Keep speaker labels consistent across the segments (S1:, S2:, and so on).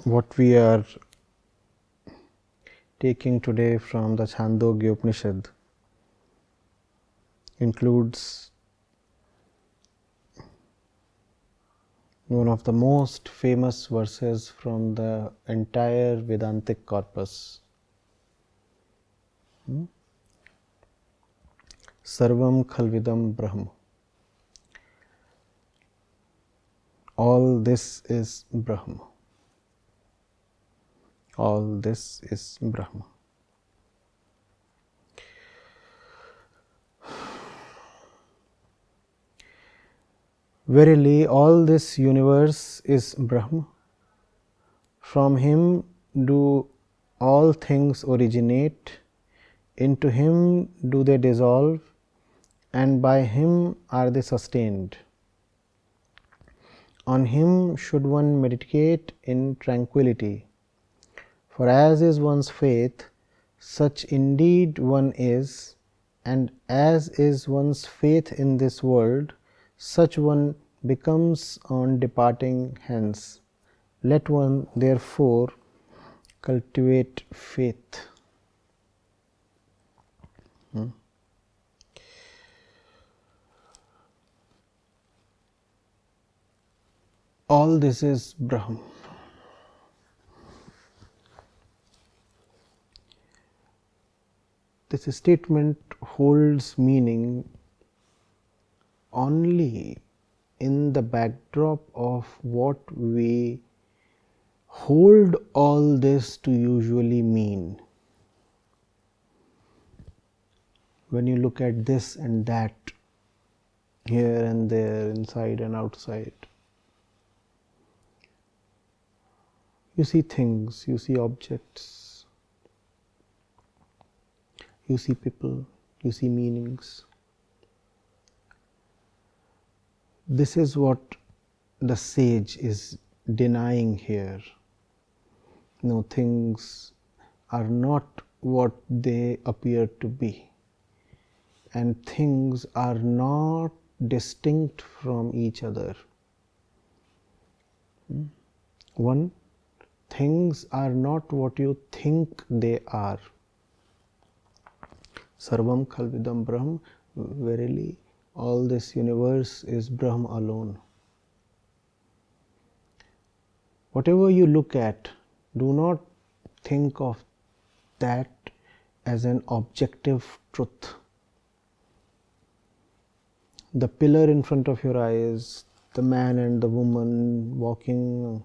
S1: What we are taking today from the Chandogya Upanishad includes one of the most famous verses from the entire Vedantic corpus. Sarvam Khalvidam Brahm. All this is Brahma. All this is Brahma. Verily, all this universe is Brahma. From him do all things originate, into him do they dissolve, and by him are they sustained. On him should one meditate in tranquillity. For as is one's faith, such indeed one is, and as is one's faith in this world, such one becomes on departing hence. Let one therefore cultivate faith. All this is Brahma. This statement holds meaning only in the backdrop of what we hold all this to usually mean. When you look at this and that, here and there, inside and outside, you see things, you see objects, you see people, you see meanings. This is what the sage is denying here. No, things are not what they appear to be, and things are not distinct from each other. One, things are not what you think they are. Sarvam Khalvidam Brahm. Verily, all this universe is Brahm alone. Whatever you look at, do not think of that as an objective truth. The pillar in front of your eyes, the man and the woman walking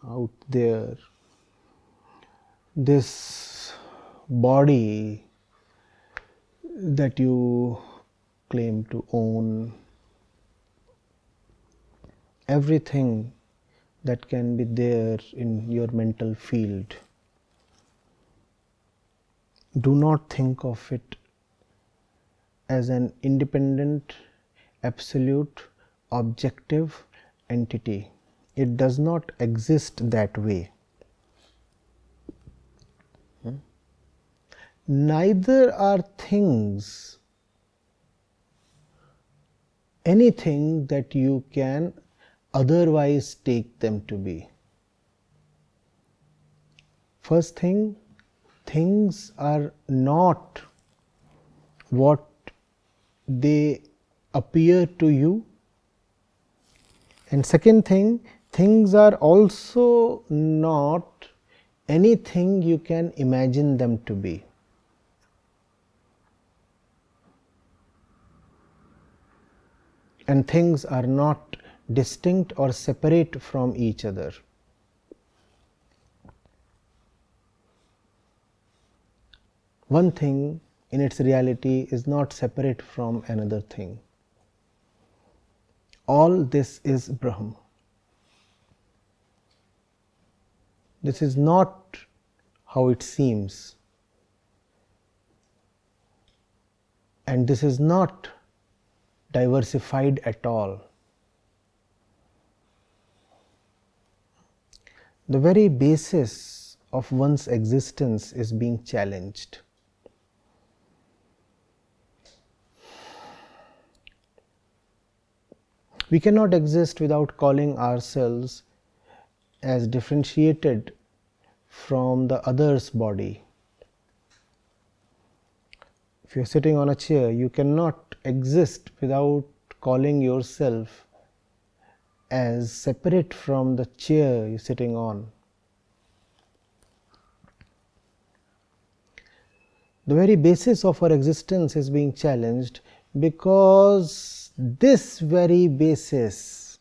S1: out there, this body that you claim to own, everything that can be there in your mental field, do not think of it as an independent, absolute, objective entity. It does not exist that way. Neither are things anything that you can otherwise take them to be. First thing, things are not what they appear to you. And second thing, things are also not anything you can imagine them to be. And things are not distinct or separate from each other. One thing in its reality is not separate from another thing. All this is Brahma. This is not how it seems, and this is not diversified at all. The very basis of one's existence is being challenged. We cannot exist without calling ourselves as differentiated from the other's body. If you are sitting on a chair, you cannot exist without calling yourself as separate from the chair you are sitting on. The very basis of our existence is being challenged, because this very basis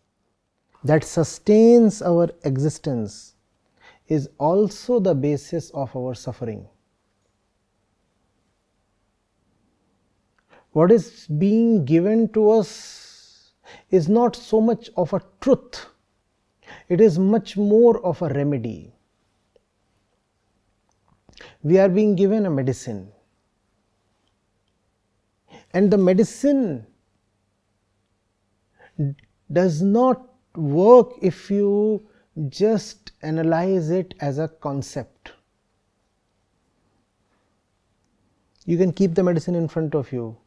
S1: that sustains our existence is also the basis of our suffering. What is being given to us is not so much of a truth, it is much more of a remedy. We are being given a medicine, and the medicine does not work if you just analyze it as a concept. You can keep the medicine in front of you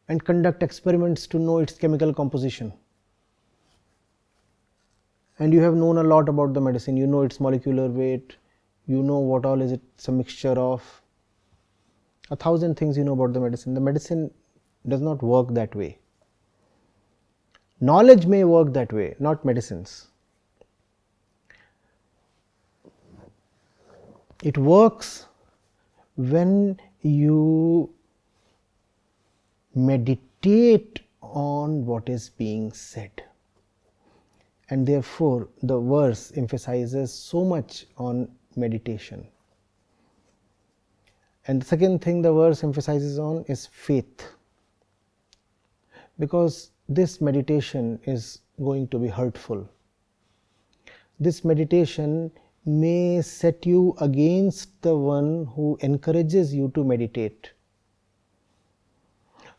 S1: and conduct experiments to know its chemical composition. And you have known a lot about the medicine, you know its molecular weight, you know what all is it's a mixture of, 1,000 things you know about the medicine. The medicine does not work that way. Knowledge may work that way, not medicines. It works when you meditate on what is being said. And therefore, the verse emphasizes so much on meditation. And the second thing the verse emphasizes on is faith, because this meditation is going to be hurtful. This meditation may set you against the one who encourages you to meditate.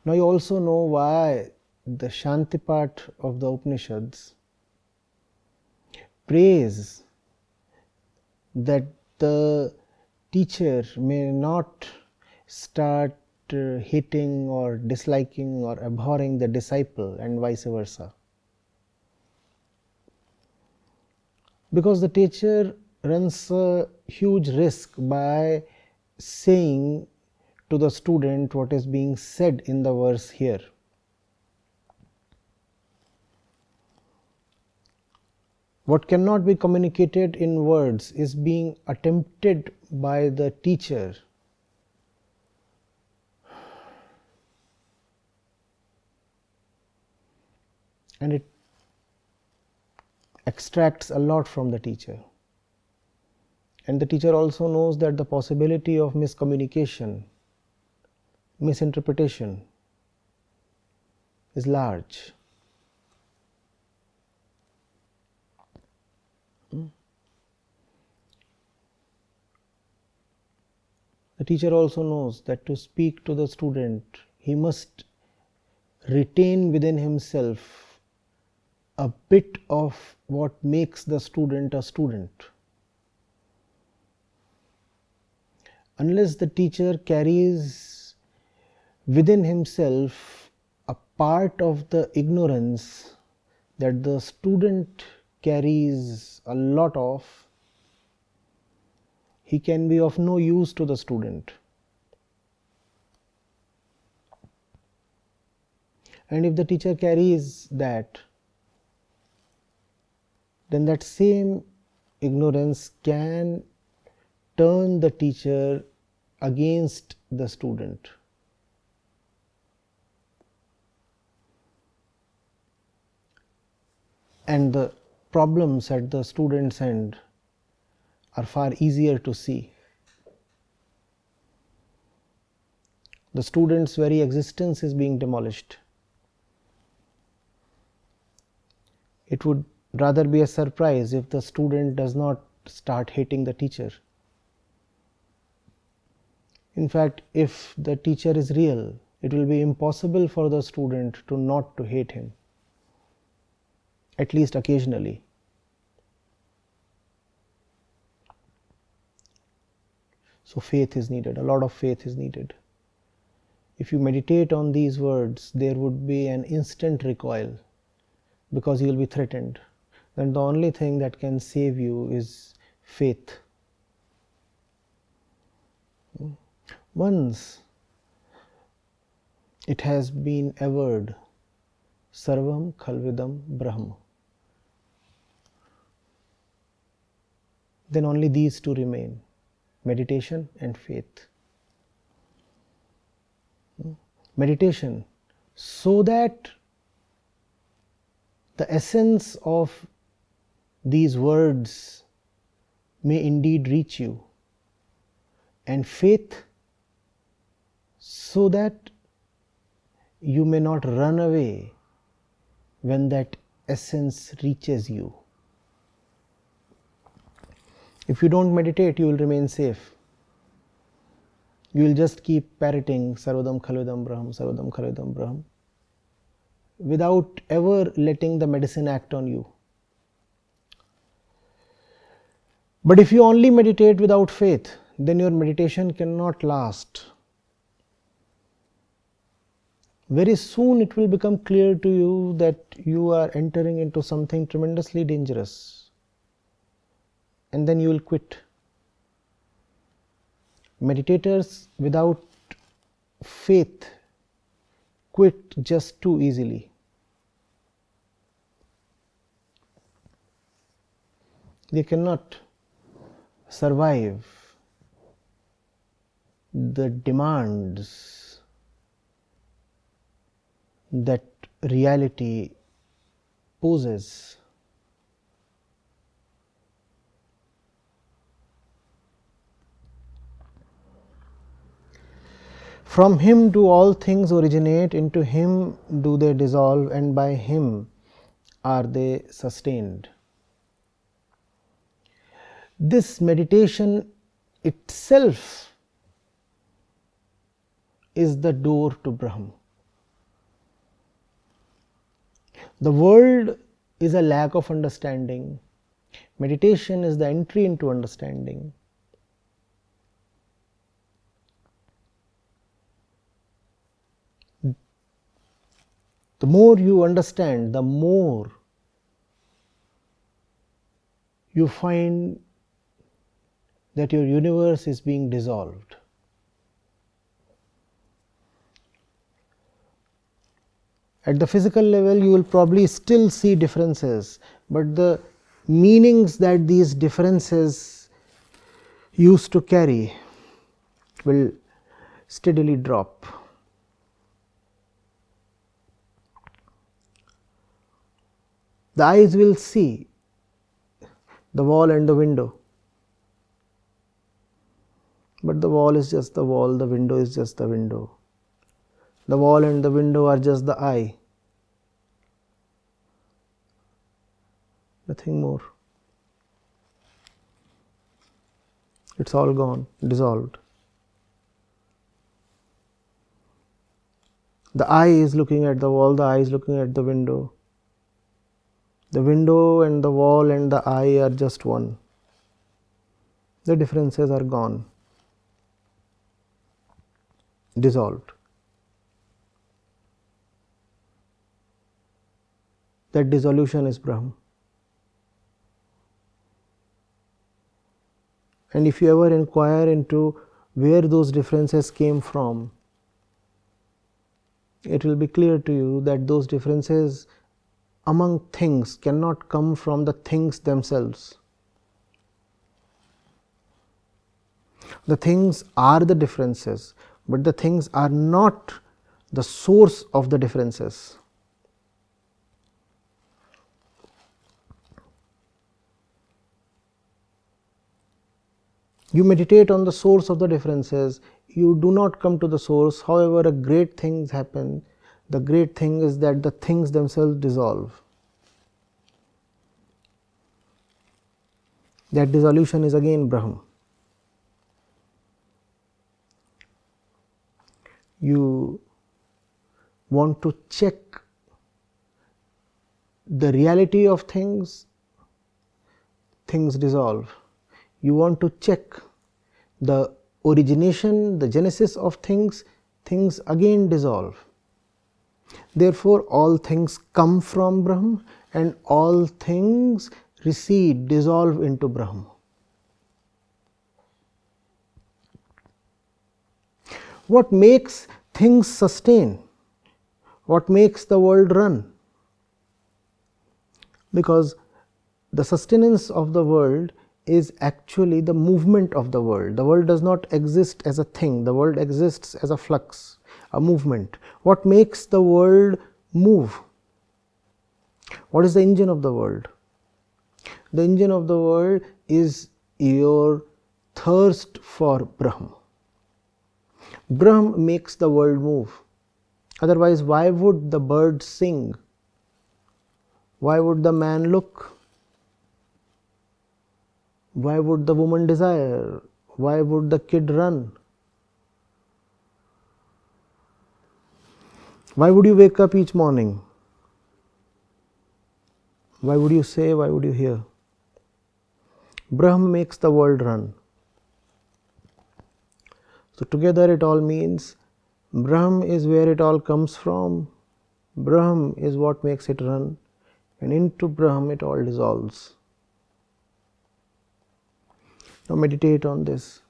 S1: Now you also know why the Shanti part of the Upanishads prays that the teacher may not start hating or disliking or abhorring the disciple, and vice versa. Because the teacher runs a huge risk by saying to the student what is being said in the verse here. What cannot be communicated in words is being attempted by the teacher and it extracts a lot from the teacher. And the teacher also knows that the possibility of miscommunication, misinterpretation is large. The teacher also knows that to speak to the student, he must retain within himself a bit of what makes the student a student. Unless the teacher carries within himself a part of the ignorance that the student carries a lot of, he can be of no use to the student. And if the teacher carries that, then that same ignorance can turn the teacher against the student. And the problems at the student's end are far easier to see. The student's very existence is being demolished. It would rather be a surprise if the student does not start hating the teacher. In fact, if the teacher is real, it will be impossible for the student to not to hate him, at least occasionally. So faith is needed, a lot of faith is needed. If you meditate on these words, there would be an instant recoil. because you will be threatened, then the only thing that can save you is faith. Once it has been averred, Sarvam Khalvidam Brahma, then only these two remain, meditation and faith. Meditation, so that the essence of these words may indeed reach you, and faith, so that you may not run away when that essence reaches you. If you don't meditate, you will remain safe. You will just keep parroting Sarvadam Khalvidam Braham, Sarvadam Khalvidam Braham, without ever letting the medicine act on you. But if you only meditate without faith, then your meditation cannot last. Very soon it will become clear to you that you are entering into something tremendously dangerous, and then you will quit. Meditators without faith quit just too easily. They cannot survive the demands that reality poses. From Him do all things originate, into Him do they dissolve, and by Him are they sustained. This meditation itself is the door to Brahman. The world is a lack of understanding. Meditation is the entry into understanding. The more you understand, the more you find that your universe is being dissolved. At the physical level, you will probably still see differences, but the meanings that these differences used to carry will steadily drop. The eyes will see the wall and the window, but the wall is just the wall, the window is just the window. The wall and the window are just the eye, nothing more. It's all gone, dissolved. The eye is looking at the wall, the eye is looking at the window. The window and the wall and the eye are just one. The differences are gone, dissolved. That dissolution is Brahman. And if you ever inquire into where those differences came from, it will be clear to you that those differences among things cannot come from the things themselves. The things are the differences, but the things are not the source of the differences. You meditate on the source of the differences, you do not come to the source. However, a great things happen. The great thing is that the things themselves dissolve. That dissolution is again Brahman. You want to check the reality of things, things dissolve. You want to check the origination, the genesis of things, things again dissolve. Therefore, all things come from Brahm and all things recede, dissolve into Brahm. What makes things sustain? What makes the world run? Because the sustenance of the world is actually the movement of the world. The world does not exist as a thing, the world exists as a flux, a movement. What makes the world move? What is the engine of the world? The engine of the world is your thirst for Brahm. Brahm makes the world move. Otherwise, why would the bird sing? Why would the man look? Why would the woman desire? Why would the kid run? Why would you wake up each morning? Why would you say? Why would you hear? Brahm makes the world run. So together it all means Brahm is where it all comes from. Brahm is what makes it run, and into Brahm it all dissolves. Now meditate on this.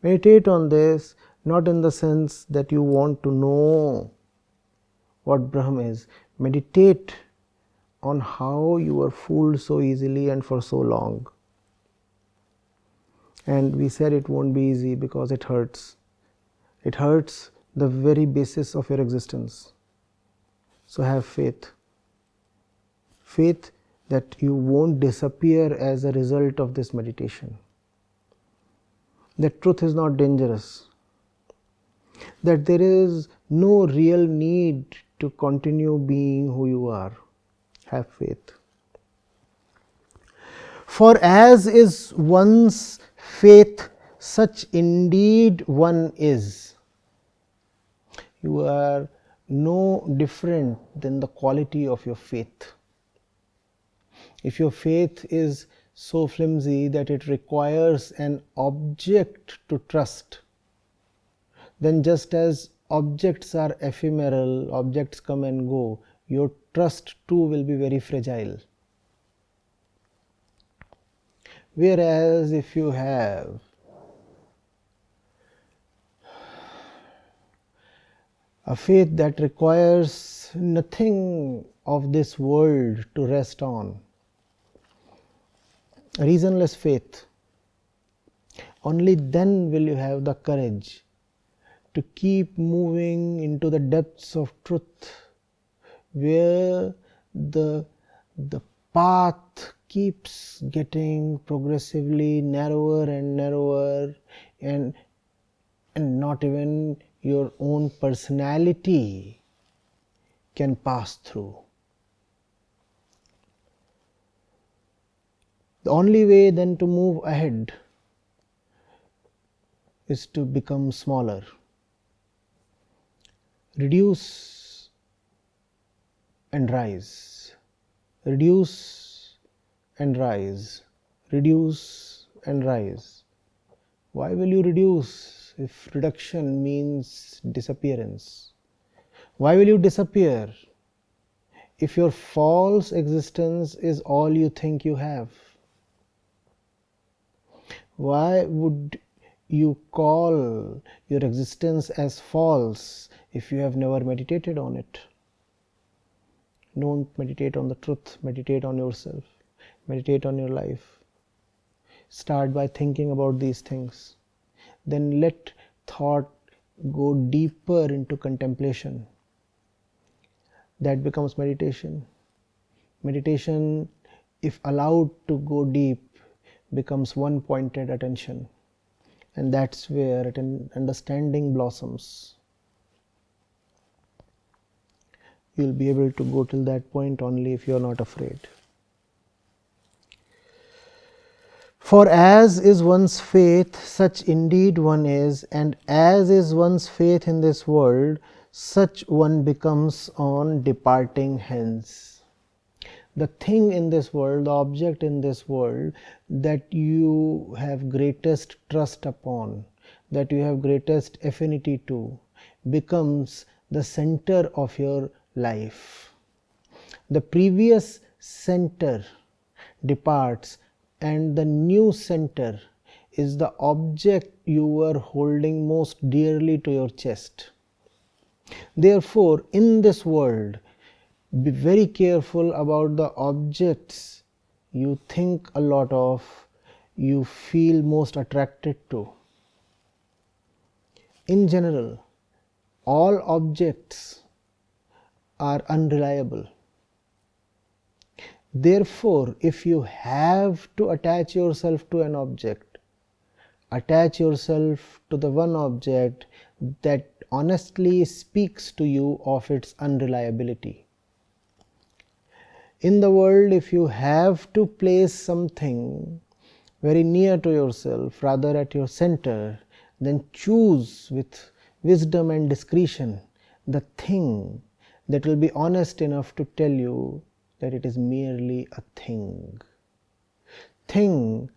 S1: Meditate on this not in the sense that you want to know what Brahm is. Meditate on how you were fooled so easily and for so long. And we said it won't be easy because it hurts. It hurts the very basis of your existence. So have faith. Faith that you won't disappear as a result of this meditation. That truth is not dangerous. That there is no real need to continue being who you are. Have faith. For as is one's faith, such indeed one is. You are no different than the quality of your faith. If your faith is so flimsy that it requires an object to trust, then just as objects are ephemeral, objects come and go, your trust too will be very fragile. Whereas if you have a faith that requires nothing of this world to rest on, a reasonless faith, only then will you have the courage to keep moving into the depths of truth, where the path keeps getting progressively narrower and narrower, and not even your own personality can pass through. The only way then to move ahead is to become smaller. Reduce and rise. Reduce and rise. Reduce and rise. Why will you reduce if reduction means disappearance? Why will you disappear if your false existence is all you think you have? Why would you call your existence as false if you have never meditated on it? Don't meditate on the truth, meditate on yourself, meditate on your life. Start by thinking about these things. Then let thought go deeper into contemplation. That becomes meditation. Meditation, if allowed to go deep, becomes one-pointed attention. And that's where understanding blossoms. You'll be able to go till that point only if you're not afraid. For as is one's faith, such indeed one is, and as is one's faith in this world, such one becomes on departing hence. The thing in this world, the object in this world that you have greatest trust upon, that you have greatest affinity to, becomes the center of your life. The previous center departs and the new center is the object you are holding most dearly to your chest. Therefore, in this world, be very careful about the objects you think a lot of, you feel most attracted to. In general, all objects are unreliable. Therefore, if you have to attach yourself to an object, attach yourself to the one object that honestly speaks to you of its unreliability. In the world, if you have to place something very near to yourself, rather at your center, then choose with wisdom and discretion the thing that will be honest enough to tell you that it is merely a thing. Thing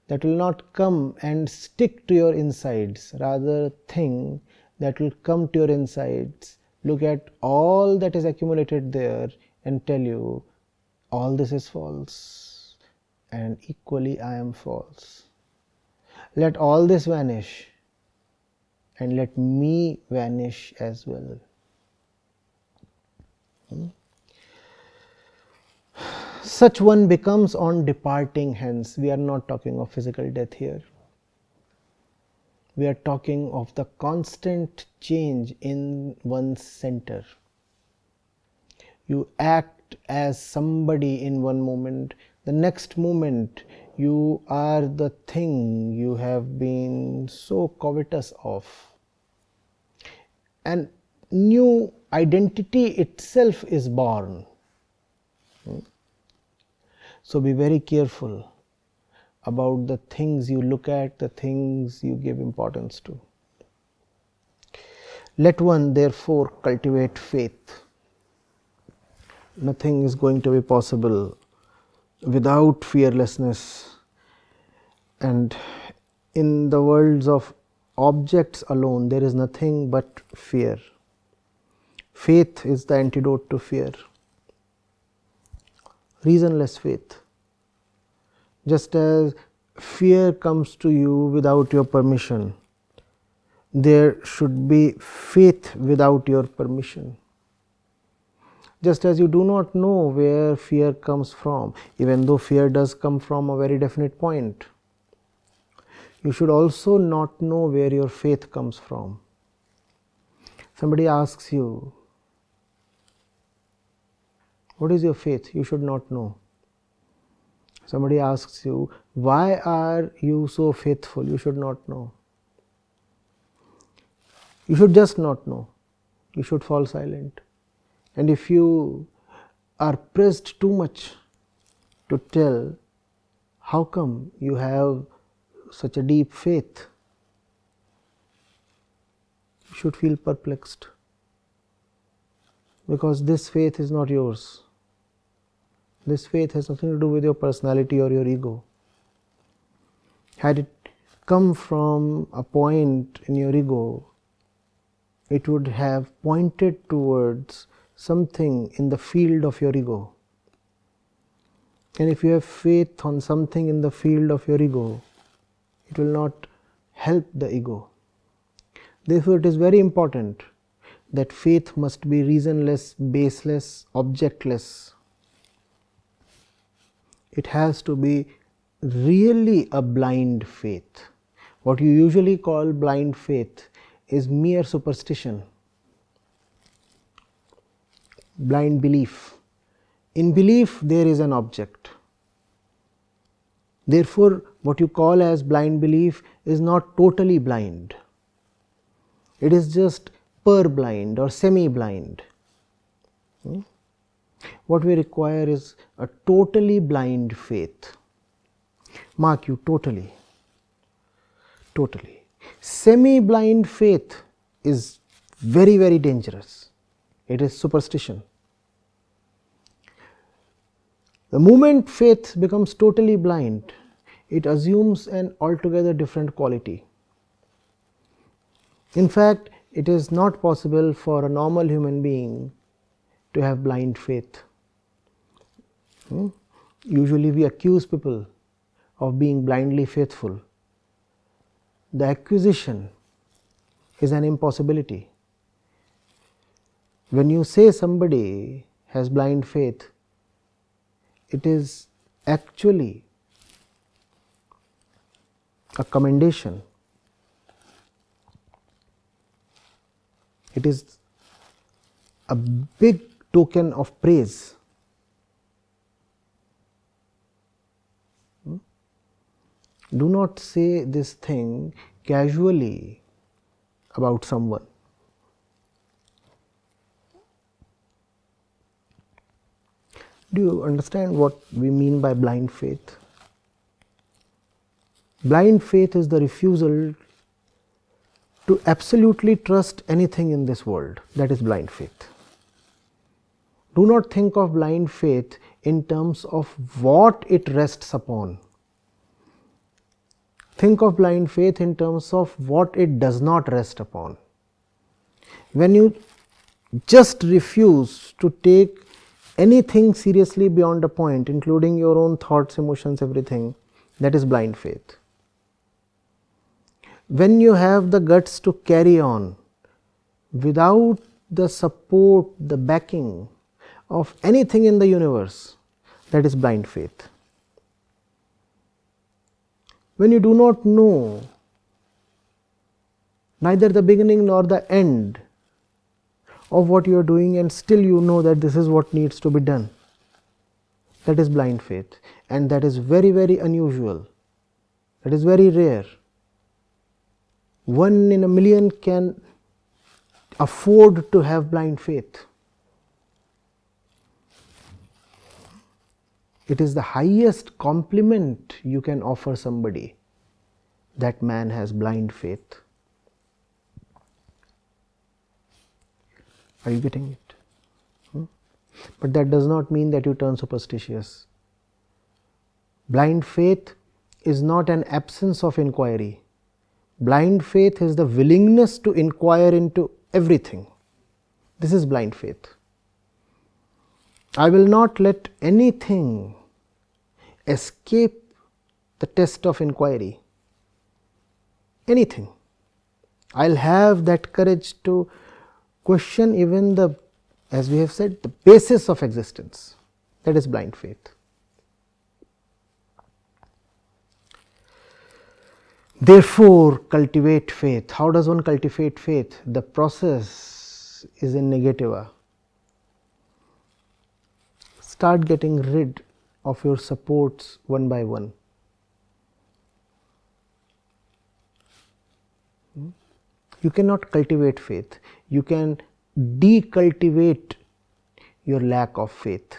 S1: that will not come and stick to your insides, rather a thing that will come to your insides, look at all that is accumulated there and tell you, all this is false and equally I am false. Let all this vanish and let me vanish as well. Such one becomes on departing hence. We are not talking of physical death here. We are talking of the constant change in one's center. You act as somebody in one moment, the next moment you are the thing you have been so covetous of. And new identity itself is born. So be very careful about the things you look at, the things you give importance to. Let one therefore cultivate faith. Nothing is going to be possible without fearlessness. And in the worlds of objects alone, there is nothing but fear. Faith is the antidote to fear. Reasonless faith. Just as fear comes to you without your permission, there should be faith without your permission. Just as you do not know where fear comes from, even though fear does come from a very definite point, you should also not know where your faith comes from. Somebody asks you, what is your faith? You should not know. Somebody asks you, why are you so faithful? You should not know. You should just not know. You should fall silent. And if you are pressed too much to tell, how come you have such a deep faith? You should feel perplexed, because this faith is not yours. This faith has nothing to do with your personality or your ego. Had it come from a point in your ego, it would have pointed towards something in the field of your ego. And if you have faith on something in the field of your ego, it will not help the ego. Therefore, it is very important that faith must be reasonless, baseless, objectless. It has to be really a blind faith. What you usually call blind faith is mere superstition, blind belief. In belief, there is an object. Therefore, what you call as blind belief is not totally blind. It is just purblind or semi-blind. What we require is a totally blind faith. Mark you, totally. Totally. Semi-blind faith is very, very dangerous. It is superstition. The moment faith becomes totally blind, it assumes an altogether different quality. In fact, it is not possible for a normal human being to have blind faith. Usually we accuse people of being blindly faithful. The accusation is an impossibility. When you say somebody has blind faith, it is actually a commendation. It is a big token of praise. Do not say this thing casually about someone. Do you understand what we mean by blind faith? Blind faith is the refusal to absolutely trust anything in this world. That is blind faith. Do not think of blind faith in terms of what it rests upon. Think of blind faith in terms of what it does not rest upon. When you just refuse to take anything seriously beyond a point, including your own thoughts, emotions, everything, that is blind faith. When you have the guts to carry on without the support, the backing of anything in the universe, that is blind faith. When you do not know neither the beginning nor the end of what you are doing, and still you know that this is what needs to be done, that is blind faith, and that is very, very unusual. That is very rare. 1 in a million can afford to have blind faith. It is the highest compliment you can offer somebody, that man has blind faith. Are you getting it? But that does not mean that you turn superstitious. Blind faith is not an absence of inquiry. Blind faith is the willingness to inquire into everything. This is blind faith. I will not let anything escape the test of inquiry. Anything. I will have that courage to question even the, as we have said, the basis of existence. That is blind faith. Therefore, cultivate faith. How does one cultivate faith? The process is in negativa. Start getting rid of your supports one by one. You cannot cultivate faith. You can decultivate your lack of faith.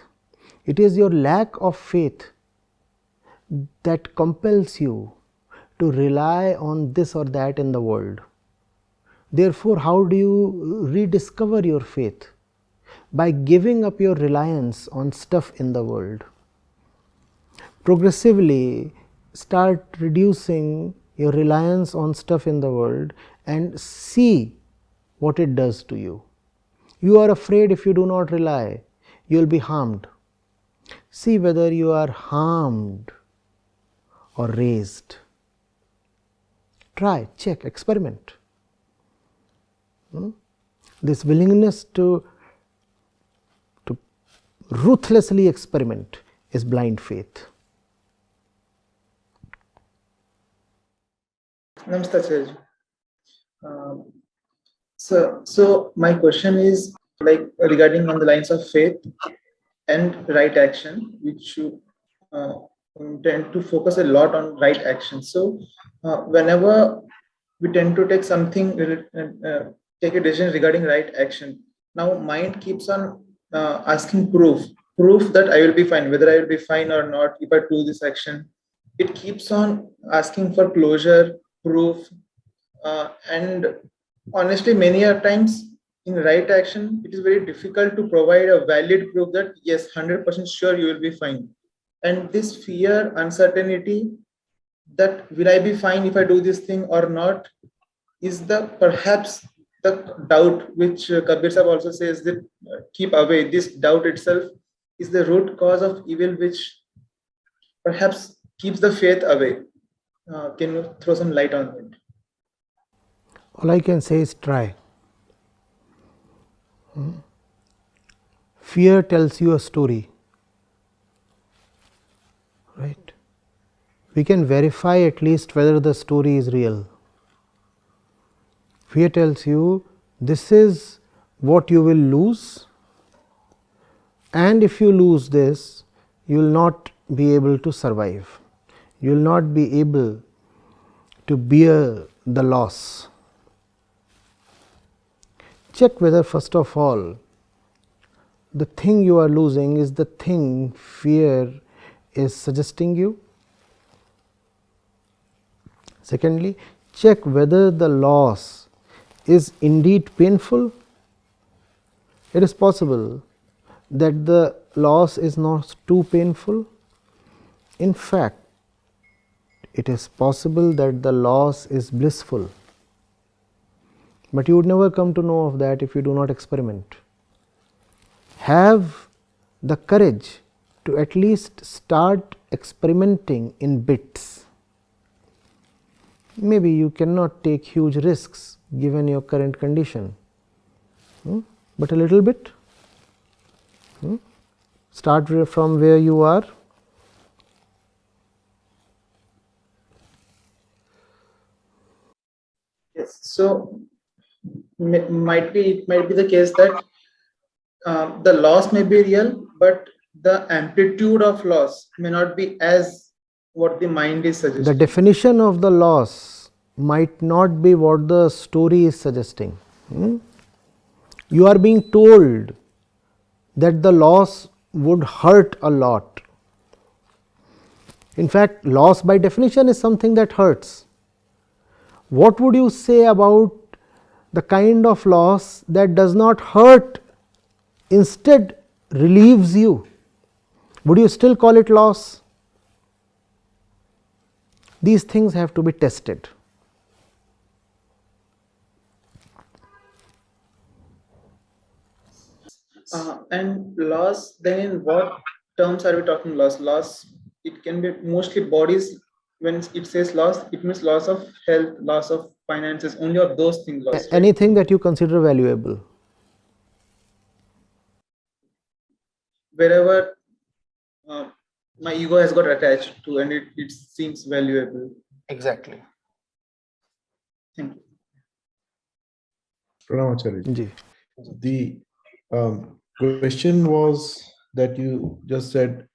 S1: It is your lack of faith that compels you to rely on this or that in the world. Therefore, how do you rediscover your faith? By giving up your reliance on stuff in the world. Progressively start reducing your reliance on stuff in the world and see what it does to you. You are afraid if you do not rely, you will be harmed. See whether you are harmed or raised. Try, check, experiment. This willingness to ruthlessly experiment is blind faith.
S2: Namaste, Acharya. So my question is like regarding on the lines of faith and right action, which you tend to focus a lot on right action. So whenever we tend to take something, take a decision regarding right action, now mind keeps on asking proof that I will be fine, whether I will be fine or not if I do this action. It keeps on asking for closure, proof, and honestly, many a times in right action, it is very difficult to provide a valid proof that yes, 100% sure you will be fine. And this fear, uncertainty, that will I be fine if I do this thing or not, is the perhaps the doubt, which Kabir Sahib also says that keep away, this doubt itself is the root cause of evil, which perhaps keeps the faith away. Can you throw some light on it?
S1: All I can say is try. Fear tells you a story, right? We can verify at least whether the story is real. Fear tells you this is what you will lose, and if you lose this, you will not be able to survive. You will not be able to bear the loss. Check whether, first of all, the thing you are losing is the thing fear is suggesting you. Secondly, check whether the loss is indeed painful. It is possible that the loss is not too painful. In fact, it is possible that the loss is blissful, but you would never come to know of that if you do not experiment. Have the courage to at least start experimenting in bits. Maybe you cannot take huge risks given your current condition, but a little bit. Start from where you are.
S2: Yes. So it might be the case that the loss may be real, but the amplitude of loss may not be as what the mind is
S1: The
S2: suggesting.
S1: definition of the loss might not be what the story is suggesting. You are being told that the loss would hurt a lot. In fact, loss by definition is something that hurts. What would you say about the kind of loss that does not hurt, instead relieves you? Would you still call it loss? These things have to be tested.
S2: And loss, then in what terms are we talking loss? Loss, it can be mostly bodies. When it says loss, it means loss of health, loss of finances, only of those things lost, right?
S1: Anything that you consider valuable.
S2: Wherever my ego has got attached to, and it seems valuable.
S1: Exactly.
S2: Thank you.
S3: Pranam Acharya.
S1: Ji.
S3: The question was that you just said,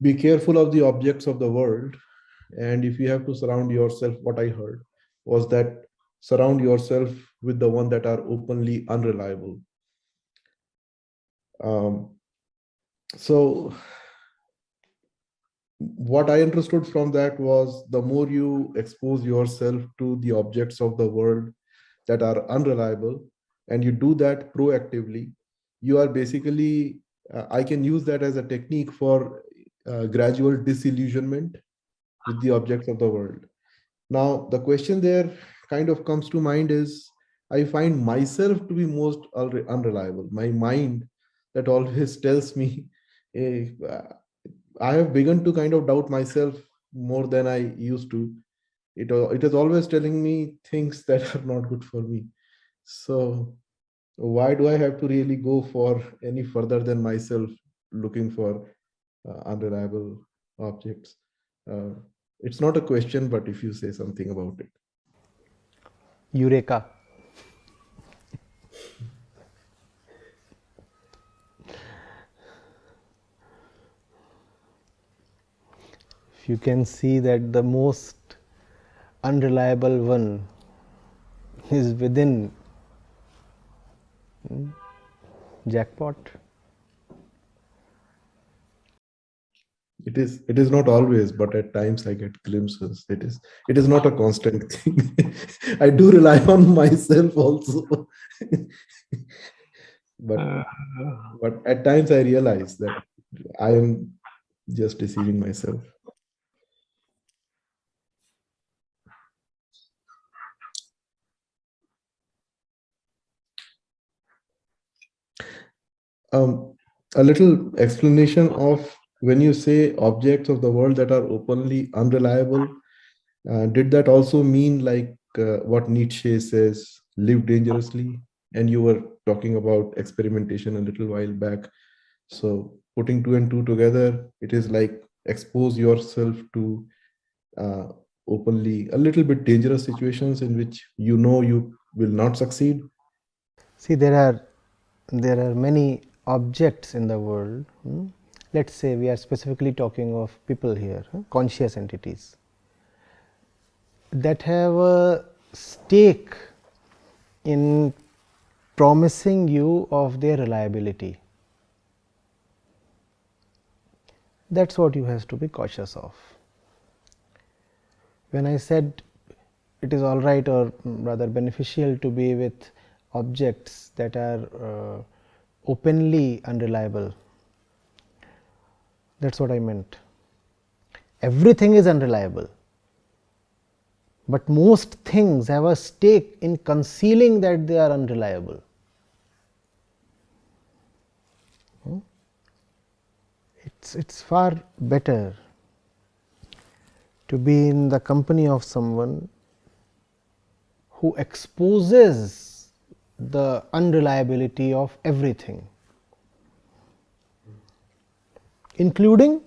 S3: be careful of the objects of the world. And if you have to surround yourself, what I heard was that surround yourself with the one that are openly unreliable. So what I understood from that was the more you expose yourself to the objects of the world that are unreliable, and you do that proactively, you are basically, I can use that as a technique for gradual disillusionment with the objects of the world. Now, the question there kind of comes to mind is, I find myself to be most unreliable. My mind that always tells me, I have begun to kind of doubt myself more than I used to. It is always telling me things that are not good for me. So why do I have to really go for any further than myself looking for unreliable objects? It's not a question, but if you say something about it.
S1: Eureka. You can see that the most unreliable one is within. Jackpot.
S3: It is not always, but at times I get glimpses. It is not a constant thing. I do rely on myself also. but at times I realize that I am just deceiving myself. A little explanation of when you say objects of the world that are openly unreliable, did that also mean like what Nietzsche says, live dangerously? And you were talking about experimentation a little while back. So putting two and two together, it is like expose yourself to uh, openly a little bit dangerous situations in which you know you will not succeed.
S1: See, there are many objects in the world. Let's say we are specifically talking of people here, conscious entities, that have a stake in promising you of their reliability. That's what you have to be cautious of. When I said it is all right or rather beneficial to be with objects that are openly unreliable, that's what I meant. Everything is unreliable, but most things have a stake in concealing that they are unreliable. It's far better to be in the company of someone who exposes the unreliability of everything, including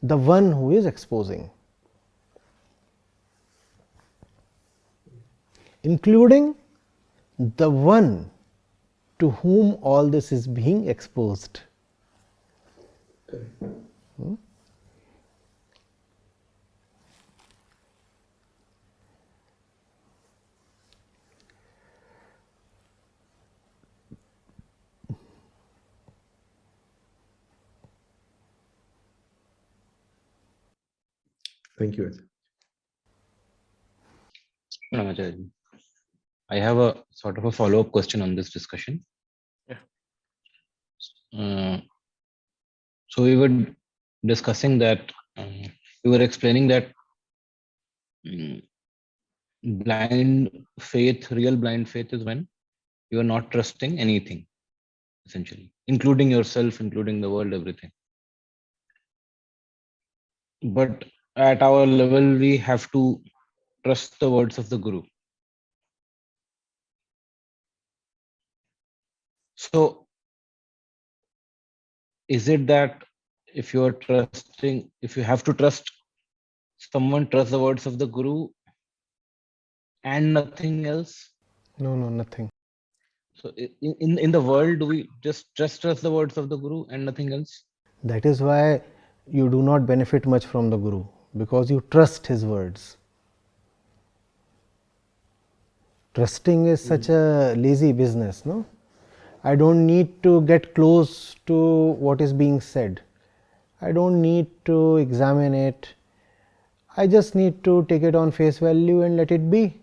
S1: the one who is exposing, including the one to whom all this is being exposed.
S3: Thank you.
S4: Acharya. I have a sort of a follow-up question on this discussion.
S5: Yeah.
S4: So we were discussing that, we were explaining that blind faith, real blind faith is when you are not trusting anything, essentially, including yourself, including the world, everything. But at our level, we have to trust the words of the Guru. So is it that if you are trusting, if you have to trust someone, trust the words of the Guru and nothing else?
S1: No, nothing.
S4: So in the world, do we just trust the words of the Guru and nothing else?
S1: That is why you do not benefit much from the Guru, because you trust his words. Trusting is such a lazy business, no? I don't need to get close to what is being said. I don't need to examine it. I just need to take it on face value and let it be.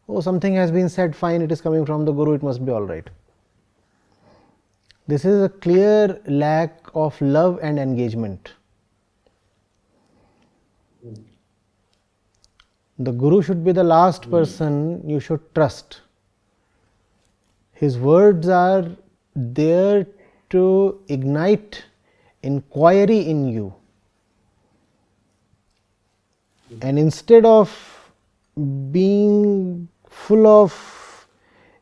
S1: Oh, something has been said, fine, it is coming from the Guru, it must be all right. This is a clear lack of love and engagement. The Guru should be the last person you should trust. His words are there to ignite inquiry in you, and instead of being full of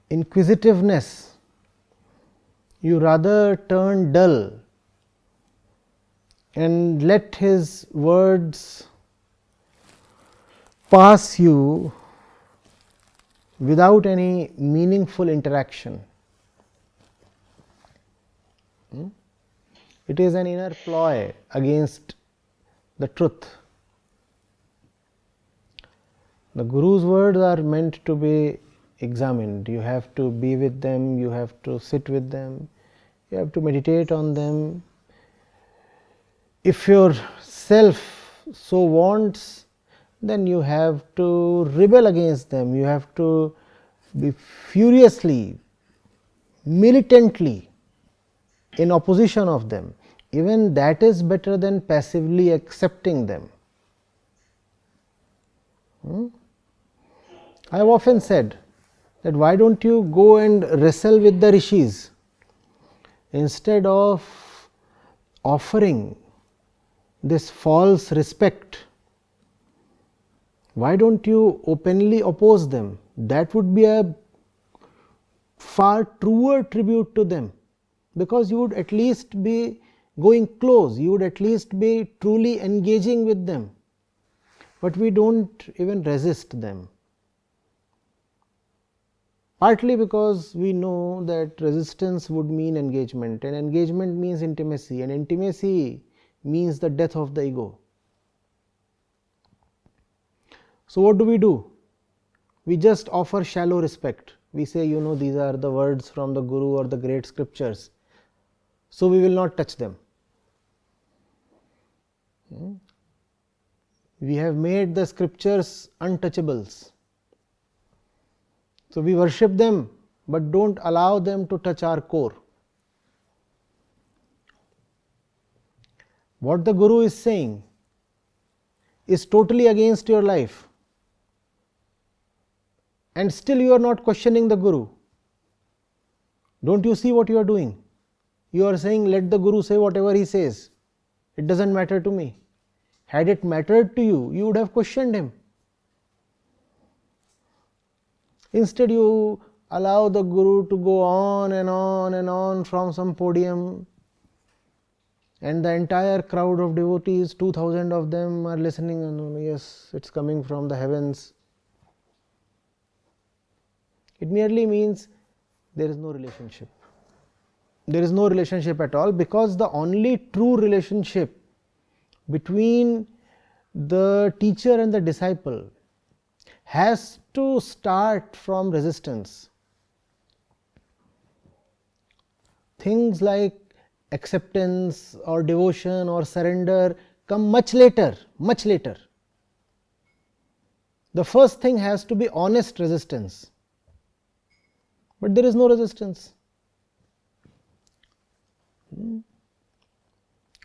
S1: inquisitiveness, you rather turn dull and let his words pass you without any meaningful interaction. It is an inner ploy against the truth. The Guru's words are meant to be examined. You have to be with them, you have to sit with them, you have to meditate on them. If your self so wants, then you have to rebel against them. You have to be furiously, militantly in opposition of them. Even that is better than passively accepting them. I have often said that why don't you go and wrestle with the rishis? instead of offering this false respect, why don't you openly oppose them? That would be a far truer tribute to them, because you would at least be going close, you would at least be truly engaging with them. But we don't even resist them, partly because we know that resistance would mean engagement, and engagement means intimacy, and intimacy means the death of the ego. So what do? We just offer shallow respect. We say, these are the words from the Guru or the great scriptures, so we will not touch them. We have made the scriptures untouchables. So we worship them, but don't allow them to touch our core. What the Guru is saying is totally against your life, and still you are not questioning the Guru. Don't you see what you are doing? You are saying, let the Guru say whatever he says, it doesn't matter to me. Had it mattered to you, you would have questioned him. Instead, you allow the Guru to go on and on and on from some podium, and the entire crowd of devotees, 2,000 of them, are listening, and yes, it's coming from the heavens. It merely means there is no relationship. There is no relationship at all, because the only true relationship between the teacher and the disciple has to start from resistance. Things like acceptance or devotion or surrender come much later, much later. The first thing has to be honest resistance. But there is no resistance.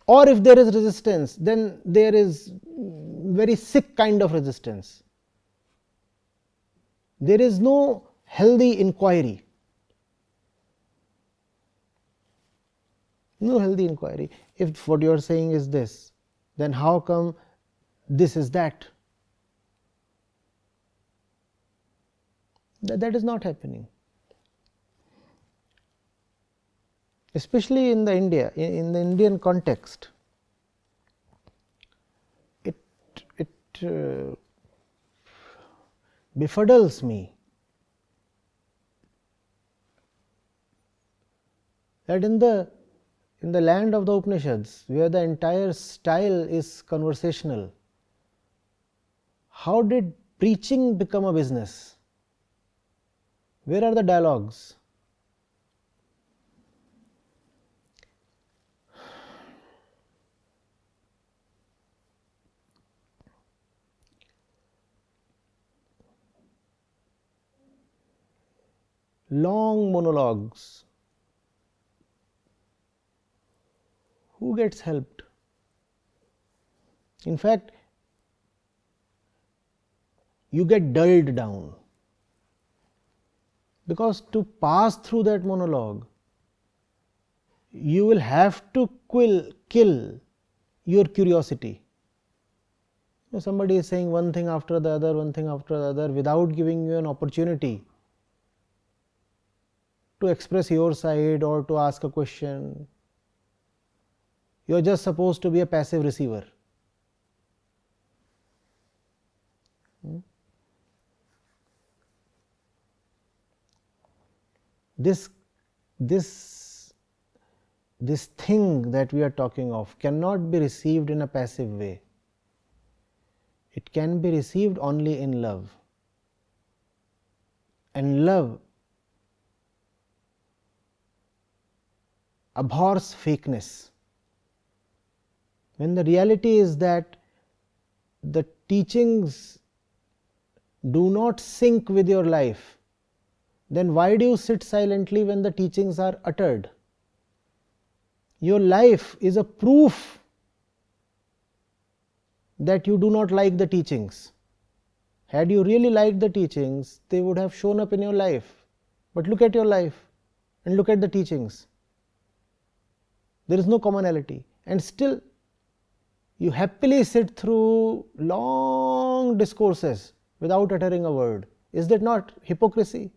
S1: Or if there is resistance, then there is very sick kind of resistance. There is no healthy inquiry. No healthy inquiry. If what you are saying is this, then how come this is that? That is not happening. Especially in the Indian context, it befuddles me that in the land of the Upanishads, where the entire style is conversational, how did preaching become a business? Where are the dialogues? Long monologues. Who gets helped? In fact, you get dulled down, because to pass through that monologue, you will have to kill your curiosity. Somebody is saying one thing after the other, one thing after the other, without giving you an opportunity to express your side or to ask a question. You are just supposed to be a passive receiver. This thing that we are talking of cannot be received in a passive way. It can be received only in love. And love abhors fakeness. When the reality is that the teachings do not sync with your life, then why do you sit silently when the teachings are uttered? Your life is a proof that you do not like the teachings. Had you really liked the teachings, they would have shown up in your life. But look at your life and look at the teachings. There is no commonality, and still you happily sit through long discourses without uttering a word. Is that not hypocrisy?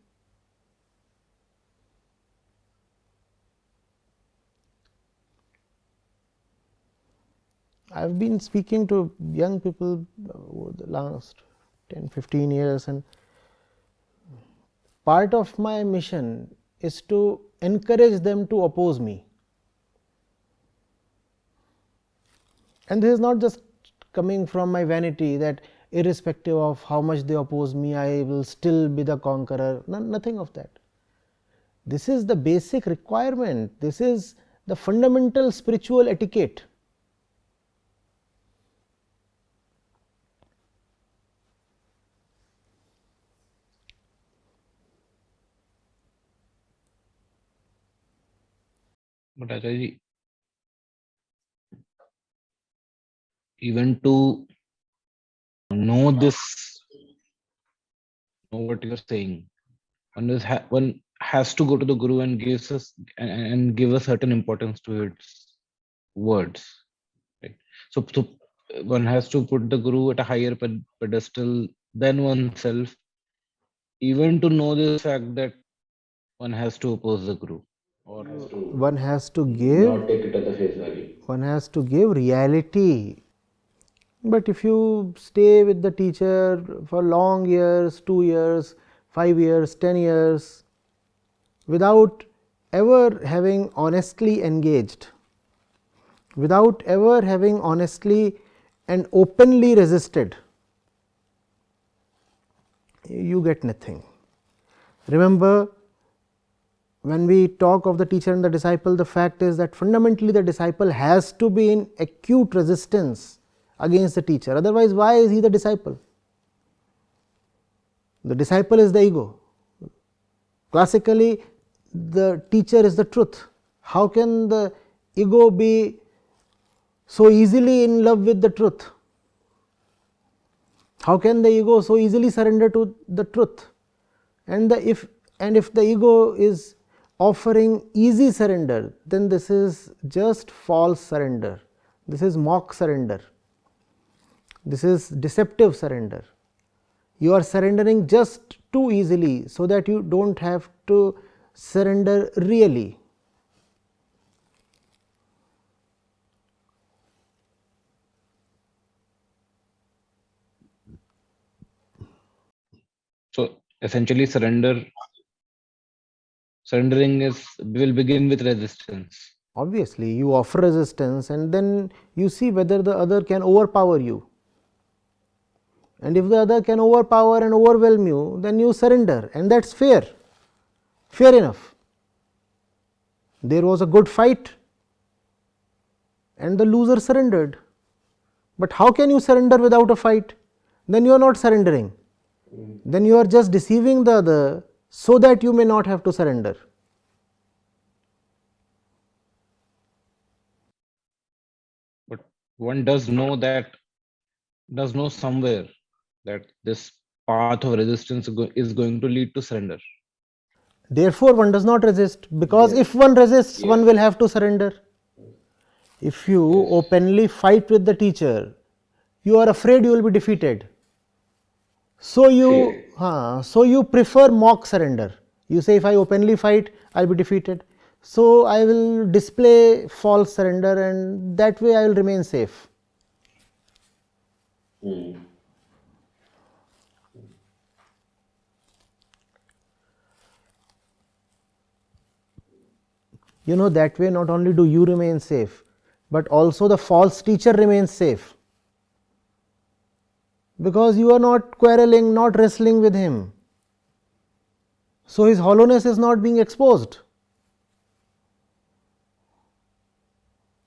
S1: I have been speaking to young people over the last 10-15 years, and part of my mission is to encourage them to oppose me. And this is not just coming from my vanity, that irrespective of how much they oppose me, I will still be the conqueror. Nothing of that. This is the basic requirement. This is the fundamental spiritual etiquette.
S4: But Acharya, even to know this, know what you're saying, one has to go to the Guru and gives us and give a certain importance to its words. Right? So one has to put the Guru at a higher pedestal than oneself, even to know this fact that one has to oppose the Guru. Or
S1: one has to give,
S4: not take it at the face value.
S1: One has to give reality. But if you stay with the teacher for long years, 2 years, 5 years, 10 years, without ever having honestly engaged, without ever having honestly and openly resisted, you get nothing. Remember, when we talk of the teacher and the disciple, the fact is that fundamentally the disciple has to be in acute resistance against the teacher. Otherwise, why is he the disciple? The disciple is the ego. Classically, the teacher is the truth. How can the ego be so easily in love with the truth? How can the ego so easily surrender to the truth? And if the ego is offering easy surrender, then this is just false surrender. This is mock surrender. This is deceptive surrender. You are surrendering just too easily so that you don't have to surrender really.
S4: so essentially surrendering will begin with resistance.
S1: Obviously, you offer resistance and then you see whether the other can overpower you. And if the other can overpower and overwhelm you, then you surrender, and that's fair. Fair enough. There was a good fight and the loser surrendered. But how can you surrender without a fight? Then you are not surrendering. Then you are just deceiving the other so that you may not have to surrender.
S4: But one does know somewhere that this path of resistance is going to lead to surrender.
S1: Therefore, one does not resist, because if one resists, one will have to surrender. If you openly fight with the teacher, you are afraid you will be defeated. So you prefer mock surrender. You say, if I openly fight, I will be defeated. So I will display false surrender, and that way I will remain safe. You know, that way not only do you remain safe, but also the false teacher remains safe. Because you are not quarreling, not wrestling with him. So his hollowness is not being exposed.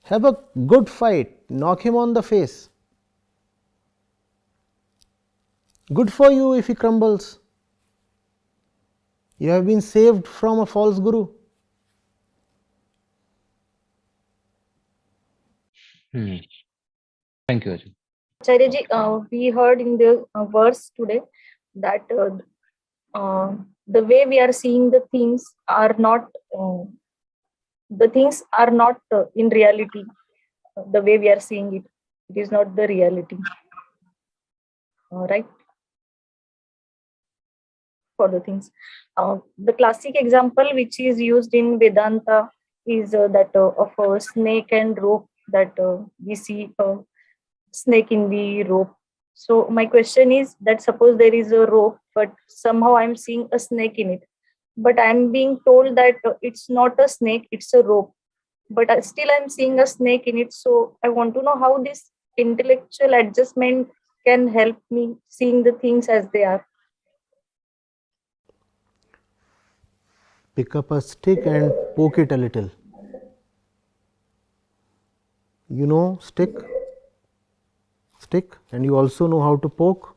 S1: Have a good fight, knock him on the face. Good for you if he crumbles. You have been saved from a false guru.
S4: Thank you, Ajay.
S5: Acharya ji, we heard in the verse today that the way we are seeing the things are not the things are not in reality the way we are seeing it. It is not the reality. Right? For the things. The classic example which is used in Vedanta is that of a snake and rope, that we see a snake in the rope. So my question is that suppose there is a rope, but somehow I'm seeing a snake in it, but I'm being told that it's not a snake, it's a rope, but still I'm seeing a snake in it. So I want to know how this intellectual adjustment can help me seeing the things as they are.
S1: Pick up a stick and poke it a little. You know stick, and you also know how to poke.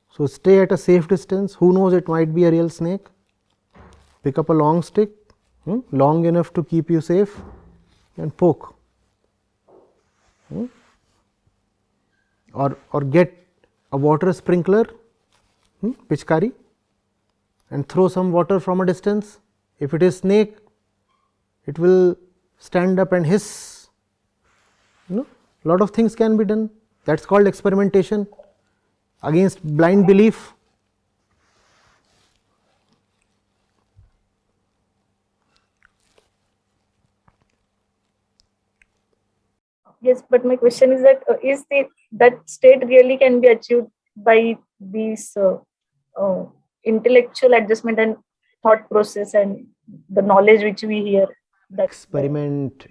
S1: So stay at a safe distance. Who knows, it might be a real snake. Pick up a long stick, long enough to keep you safe, and poke. Or get a water sprinkler, pichkari, and throw some water from a distance. If it is snake, it will stand up and hiss. Lot of things can be done. That's called experimentation against blind belief.
S5: Yes, but my question is that that state really can be achieved by these intellectual adjustment and thought process and the knowledge which we hear. That
S1: Experiment,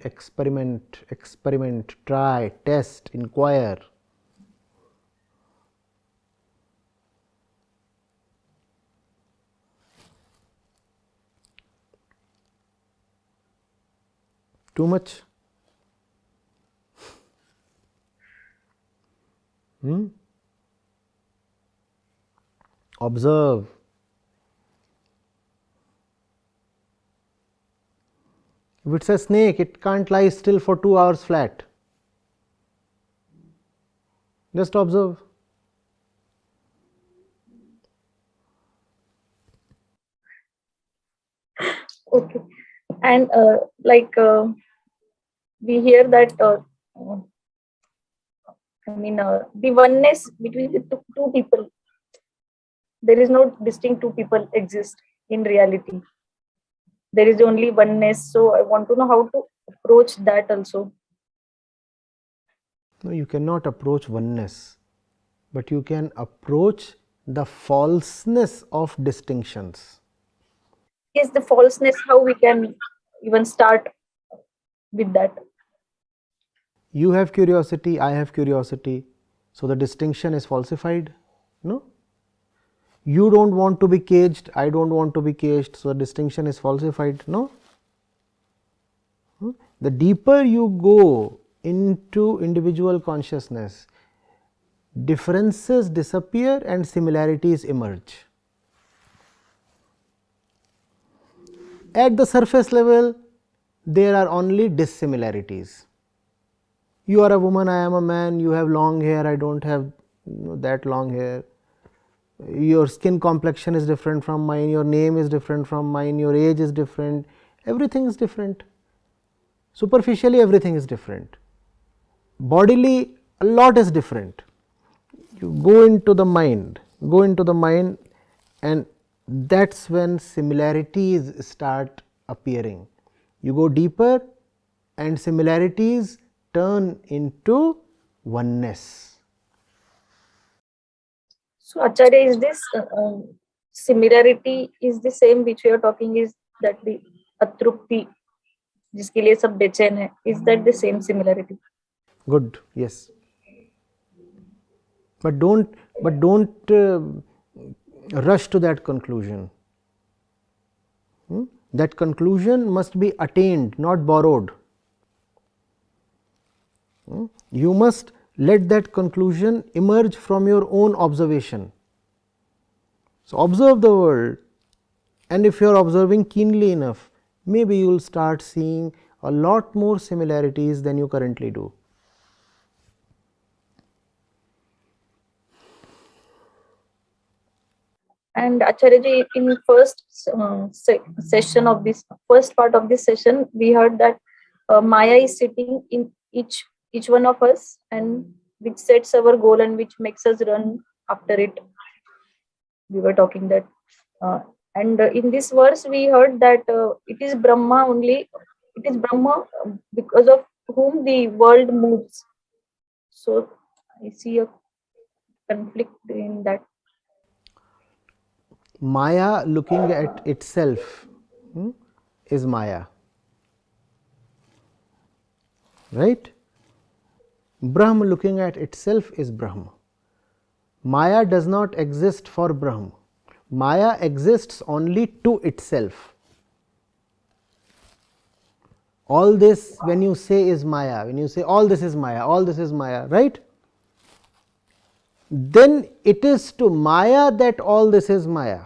S1: try, test, inquire. Too much? Observe. If it's a snake, it can't lie still for 2 hours flat. Just observe.
S5: okay, and we hear that the oneness between the two people. There is no distinct two people exist in reality. There is only oneness. So I want to know how to approach that also.
S1: No, you cannot approach oneness, but you can approach the falseness of distinctions.
S5: Is the falseness, how we can even start with that?
S1: You have curiosity, I have curiosity, so the distinction is falsified. No? You don't want to be caged, I don't want to be caged, so the distinction is falsified. No? The deeper you go into individual consciousness, differences disappear and similarities emerge. At the surface level, there are only dissimilarities. You are a woman, I am a man, you have long hair, I don't have that long hair. Your skin complexion is different from mine, your name is different from mine, your age is different, everything is different. Superficially, everything is different. Bodily, a lot is different. You go into the mind, and that's when similarities start appearing. You go deeper and similarities turn into oneness.
S5: So Acharya, is this similarity is the same which we are talking, is that the atrupti जिसके लिए सब बेचैन है, is that the same similarity?
S1: Good, yes. But don't rush to that conclusion. That conclusion must be attained, not borrowed. You must let that conclusion emerge from your own observation. So observe the world, and if you are observing keenly enough, maybe you will start seeing a lot more similarities than you currently do.
S5: And Acharya, in first session of this first part of this session, we heard that Maya is sitting in each one of us, and which sets our goal and which makes us run after it. We were talking that, and in this verse we heard that it is Brahma only. It is Brahma because of whom the world moves. So I see a conflict in that.
S1: Maya looking at itself is Maya, right? Brahm looking at itself is Brahm. Maya does not exist for Brahm. Maya exists only to itself. All this, when you say, is Maya, when you say all this is Maya, all this is Maya, right? Then it is to Maya that all this is Maya.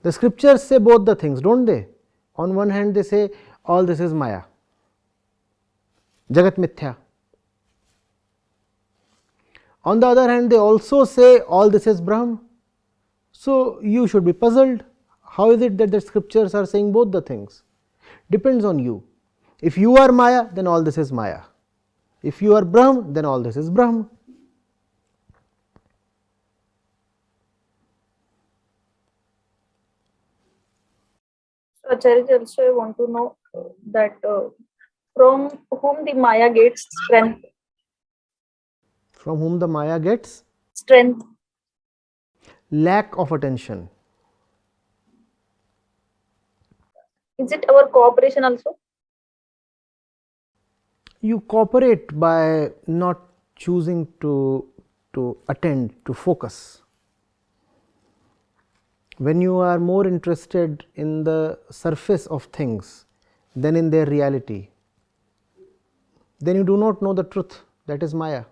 S1: The scriptures say both the things, don't they? On one hand they say all this is Maya, Jagat Mithya. On the other hand they also say all this is Brahm. So you should be puzzled. How is it that the scriptures are saying both the things? Depends on you. If you are Maya, then all this is Maya. If you are Brahm, then all this is Brahm.
S5: So Acharya, also I want to know that from whom the Maya gets strength.
S1: From whom the Maya gets
S5: Strength.
S1: lack of attention.
S5: Is it our cooperation also?
S1: You cooperate by not choosing to attend, to focus. When you are more interested in the surface of things than in their reality, then you do not know the truth. That is Maya.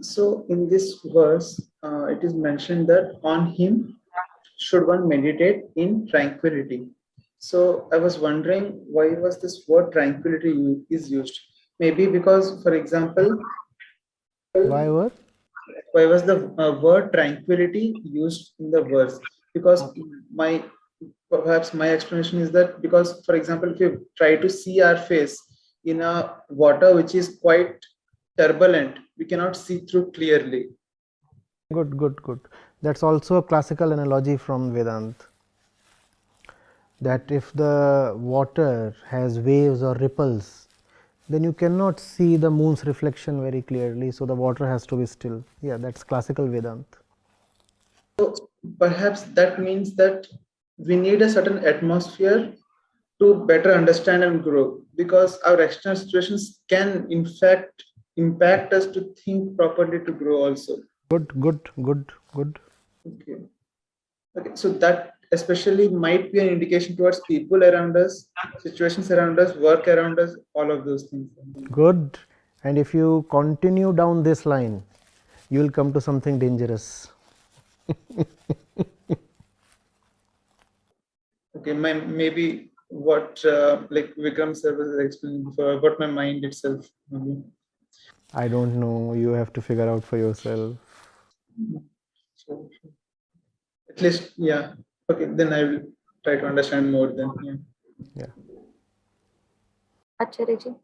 S2: So in this verse, it is mentioned that on him should one meditate in tranquility. So I was wondering, why was this word tranquility is used? Maybe because, for example,
S1: Why were?
S2: why was the word tranquility used in the verse? Because my perhaps my explanation is that because, for example, if you try to see our face in a water which is quite turbulent, we cannot see through clearly.
S1: Good, good, good. That's also a classical analogy from Vedanta. That if the water has waves or ripples, then you cannot see the moon's reflection very clearly, so the water has to be still. Yeah, that's classical Vedanta.
S2: So perhaps that means that we need a certain atmosphere to better understand and grow, because our external situations can in fact impact us to think properly, to grow also.
S1: Good, good, good, good.
S2: Okay. Okay, so that especially might be an indication towards people around us, situations around us, work around us, all of those things.
S1: Good. And if you continue down this line, you will come to something dangerous.
S2: Okay, maybe what like Vikram sir was explaining before about my mind itself. Maybe.
S1: I don't know. You have to figure out for yourself.
S2: So at least, yeah. Okay, then I will try to understand more then. Yeah.
S1: Yeah.
S5: Acharya.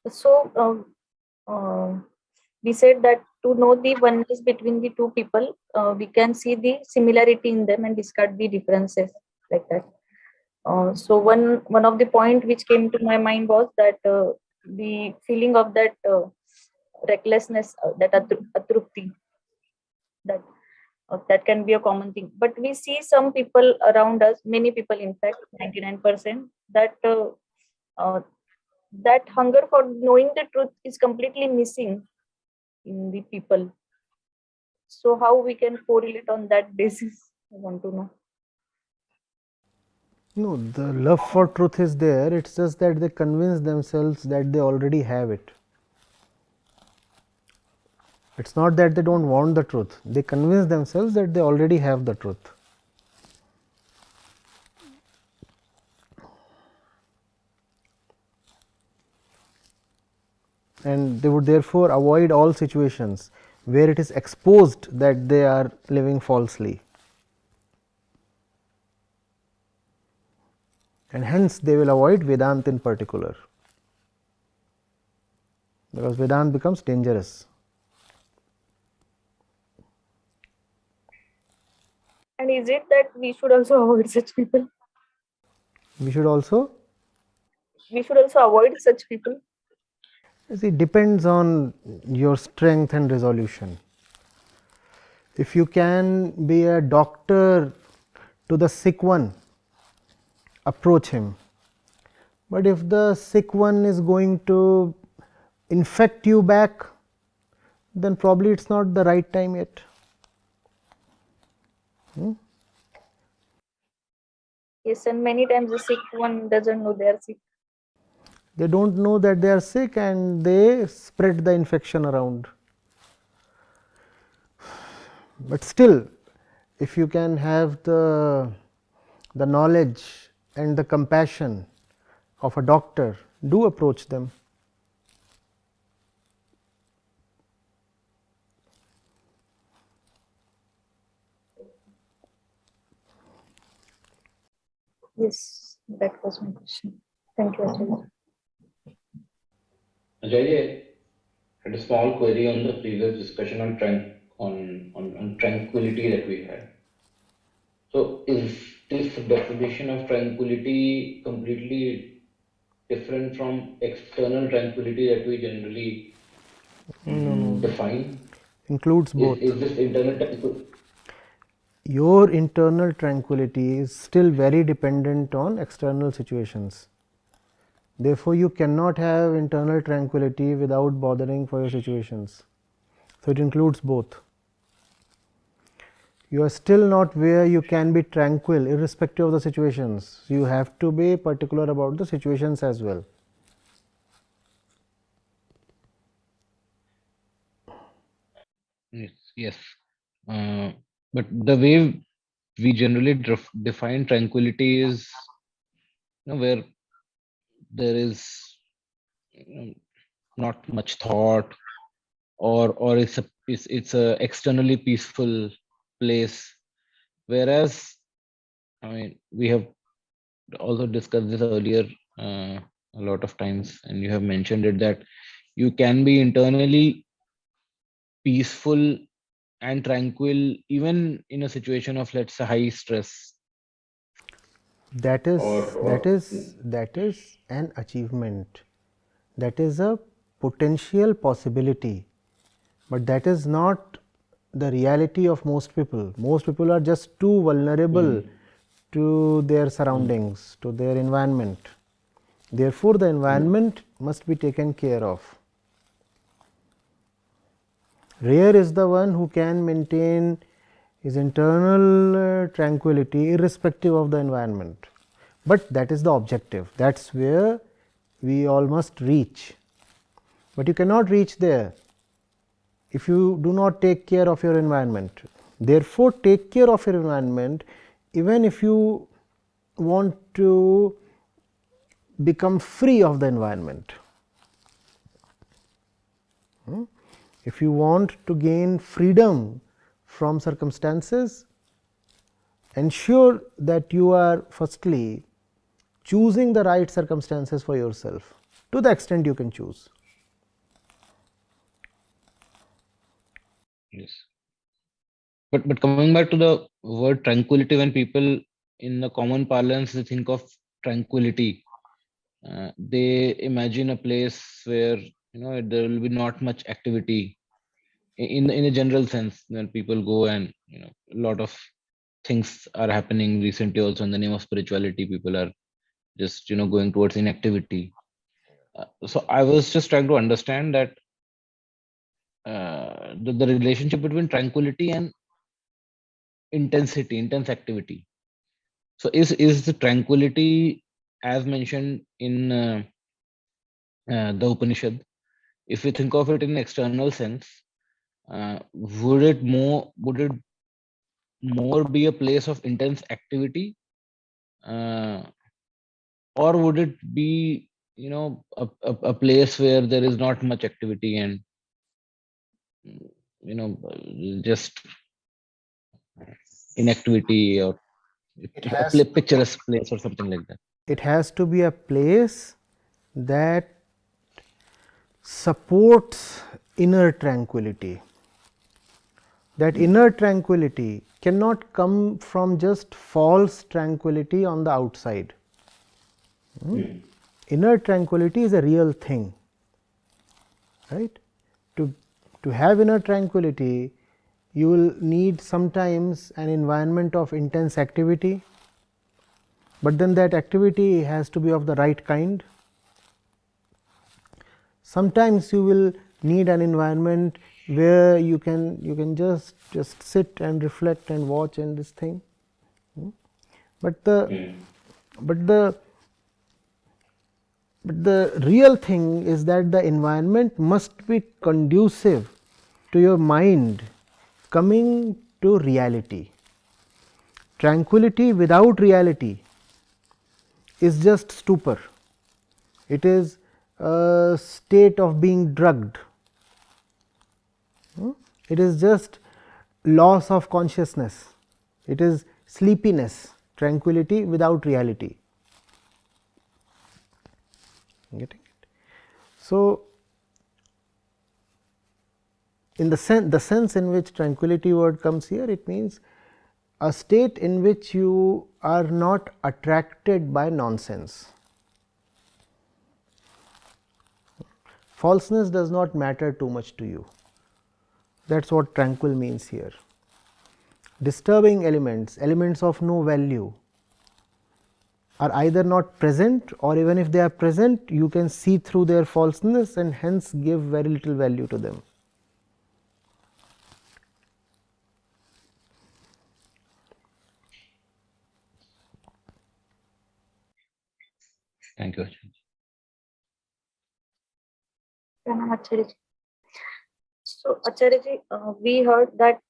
S5: So we said that to know the oneness between the two people, we can see the similarity in them and discard the differences, like that. So one of the point which came to my mind was that the feeling of that recklessness, that atrupti, that can be a common thing. But we see some people around us, many people, in fact, 99%, that that hunger for knowing the truth is completely missing in the people. So how we can correlate on that basis? I want to know.
S1: No, the love for truth is there. It's just that they convince themselves that they already have it. It's not that they don't want the truth. They convince themselves that they already have the truth. and they would therefore avoid all situations where it is exposed that they are living falsely, and hence they will avoid Vedanta in particular, because Vedanta becomes dangerous.
S5: And is it that we should also avoid such people?
S1: We should also,
S5: Avoid such people.
S1: it depends on your strength and resolution. If you can be a doctor to the sick one, approach him. But if the sick one is going to infect you back, then probably it's not the right time yet.
S5: Yes, and many times the sick one doesn't know they are sick.
S1: They don't know that they are sick and they spread the infection around. But still, if you can have the knowledge and the compassion of a doctor, do approach them.
S5: Yes, that was my question. Thank you, Acharya.
S4: Ajay, had a small query on the previous discussion on tranquility that we had. So is this definition of tranquility completely different from external tranquility that we generally define?
S1: Includes both.
S4: Is this internal tranquility?
S1: Your internal tranquility is still very dependent on external situations. Therefore, you cannot have internal tranquility without bothering for your situations. So, it includes both. You are still not where you can be tranquil irrespective of the situations. You have to be particular about the situations as well.
S4: Yes. But the way we generally define tranquility is, where there is, not much thought, or it's a externally peaceful place. Whereas, I mean, we have also discussed this earlier a lot of times, and you have mentioned it, that you can be internally peaceful and tranquil even in a situation of, let's say, high stress.
S1: That is
S4: Or
S1: an achievement. That is a potential possibility, but that is not the reality of most people. Most people are just too vulnerable to their surroundings, to their environment. Therefore, the environment must be taken care of. Rare is the one who can maintain his internal tranquility irrespective of the environment. But that is the objective. That is where we all must reach. But you cannot reach there if you do not take care of your environment. Therefore, take care of your environment even if you want to become free of the environment. If you want to gain freedom from circumstances, ensure that you are firstly choosing the right circumstances for yourself to the extent you can choose.
S4: Yes. But coming back to the word tranquility, when people in the common parlance they think of tranquility, they imagine a place where there will be not much activity in a general sense. When people go and a lot of things are happening recently, also in the name of spirituality, people are just going towards inactivity. So I was just trying to understand that the relationship between tranquility and intense activity. So is the tranquility, as mentioned in the Upanishad, if we think of it in external sense, would it more be a place of intense activity, or would it be a place where there is not much activity and just inactivity, or
S1: It has
S4: picturesque place or something like that.
S1: it has to be a place that supports inner tranquility. That inner tranquility cannot come from just false tranquility on the outside. Inner tranquility is a real thing, right? To have inner tranquility, you will need sometimes an environment of intense activity, but then that activity has to be of the right kind. Sometimes you will need an environment where you can just sit and reflect and watch and this thing. But the real thing is that the environment must be conducive to your mind coming to reality. Tranquility without reality is just stupor. It is a state of being drugged. It is just loss of consciousness. It is sleepiness, tranquility without reality. Getting it? So, in the sense in which tranquility word comes here, it means a state in which you are not attracted by nonsense. Falseness does not matter too much to you. That is what tranquil means here. Disturbing elements, elements of no value, are either not present, or even if they are present, you can see through their falseness and hence give very little value to them.
S4: Thank you.
S5: Pranam Acharya. So Acharya, we heard that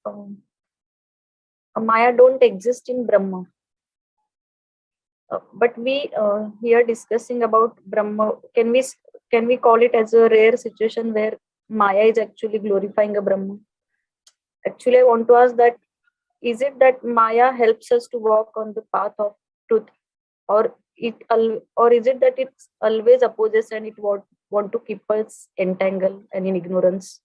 S5: Maya don't exist in Brahma. But we here discussing about Brahma. Can we call it as a rare situation where Maya is actually glorifying a Brahma? Actually, I want to ask that: is it that Maya helps us to walk on the path of truth, or is it that it always opposes and it want to keep us entangled and in ignorance?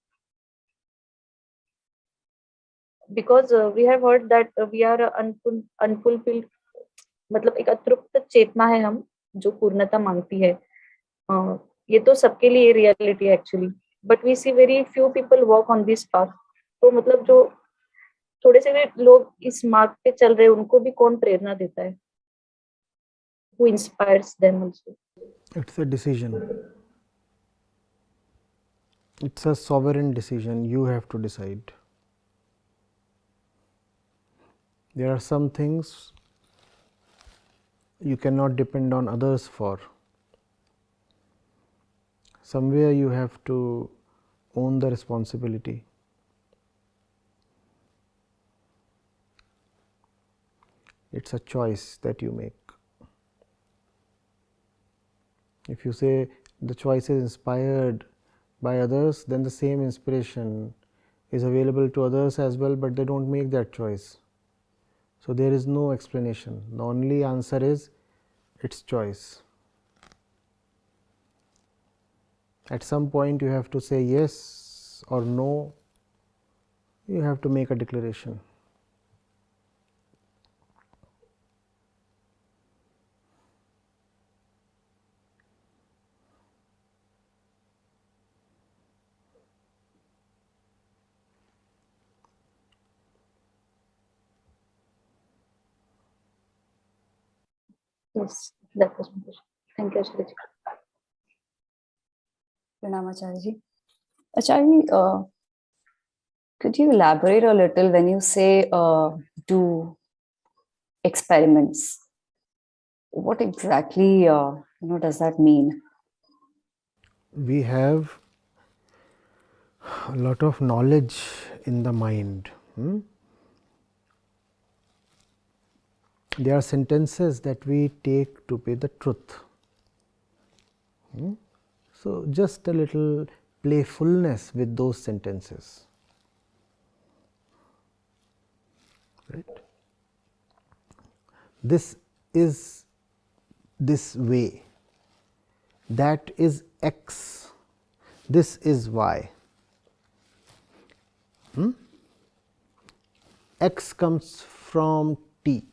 S5: Because we have heard that we are unfulfilled, मतलब एक अतृप्त चेतना है हम जो पूर्णता मांगती है. ये तो सबके लिए रियलिटी है actually, but we see very few people walk on this path. तो मतलब जो थोड़े से भी लोग इस मार्ग पे चल रहे हैं, उनको भी कौन प्रेरणा देता है? Who inspires them also?
S1: It's a decision. It's a sovereign decision. You have to decide. There are some things you cannot depend on others for. Somewhere you have to own the responsibility. It's a choice that you make. If you say the choice is inspired by others, then the same inspiration is available to others as well, but they don't make that choice. So, there is no explanation. The only answer is its choice. At some point you have to say yes or no, you have to make a declaration.
S5: Yes, that was my question. Thank you, Acharya.
S6: Pranam Acharya. Acharya, could you elaborate a little when you say do experiments? What exactly does that mean?
S1: We have a lot of knowledge in the mind. There are sentences that we take to be the truth. So just a little playfulness with those sentences, right? This is this way, that is x, this is y. X comes from t,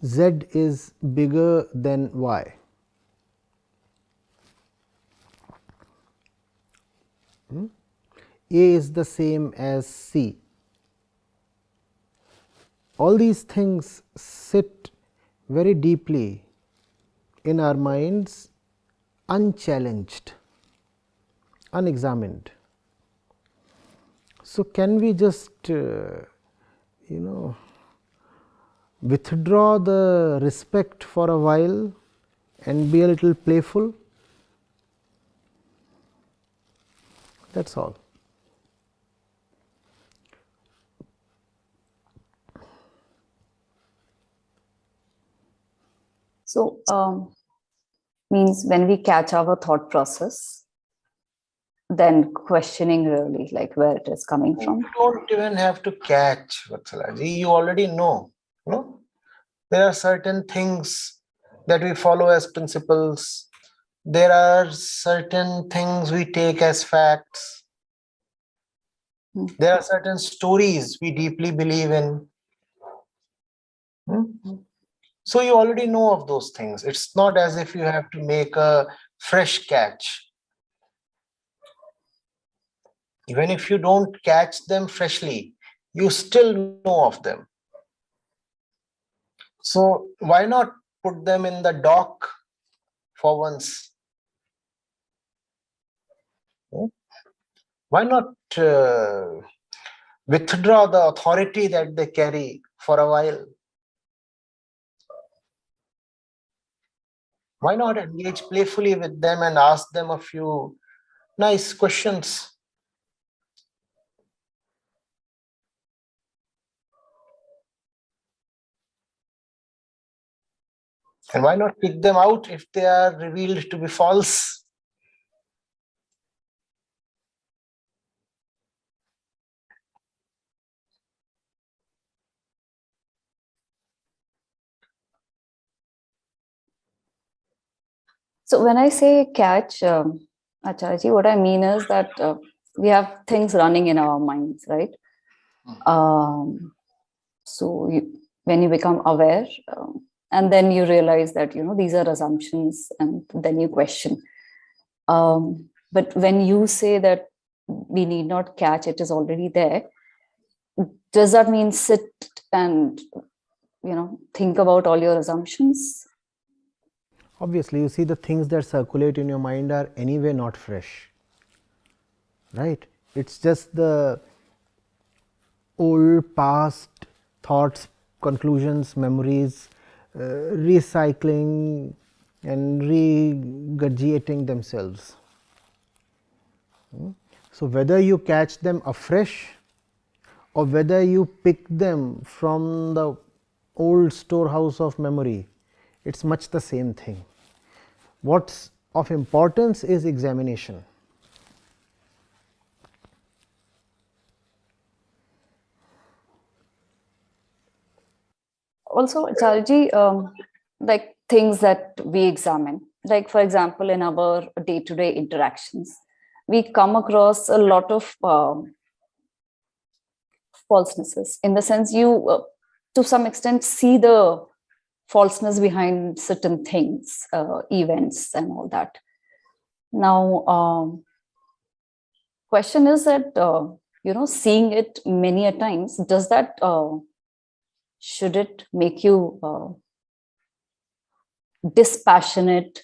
S1: z is bigger than y. A is the same as c. All these things sit very deeply in our minds, unchallenged, unexamined. So, can we just withdraw the respect for a while and be a little playful? That is all.
S6: So, means when we catch our thought process, then questioning really like where it is coming from.
S1: You don't even have to catch, Vatsalaji. You already know. There are certain things that we follow as principles. There are certain things we take as facts. There are certain stories we deeply believe in. So you already know of those things. It's not as if you have to make a fresh catch. Even if you don't catch them freshly, you still know of them. So why not put them in the dock for once? Why not withdraw the authority that they carry for a while? Why not engage playfully with them and ask them a few nice questions? And why not pick them out if they are revealed to be false?
S6: So when I say catch, Acharya, what I mean is that we have things running in our minds, right? When you become aware, and then you realize that these are assumptions, and then you question. But when you say that we need not catch, it is already there, does that mean sit and think about all your assumptions?
S1: Obviously, you see, the things that circulate in your mind are anyway not fresh, right? It's just the old past thoughts, conclusions, memories, recycling and regurgitating themselves. So whether you catch them afresh or whether you pick them from the old storehouse of memory, it's much the same thing. What's of importance is examination.
S6: Also, Acharya, like things that we examine, like for example, in our day-to-day interactions, we come across a lot of falsenesses. In the sense, you, to some extent, see the falseness behind certain things, events, and all that. Now, question is that seeing it many a times, does that should it make you dispassionate?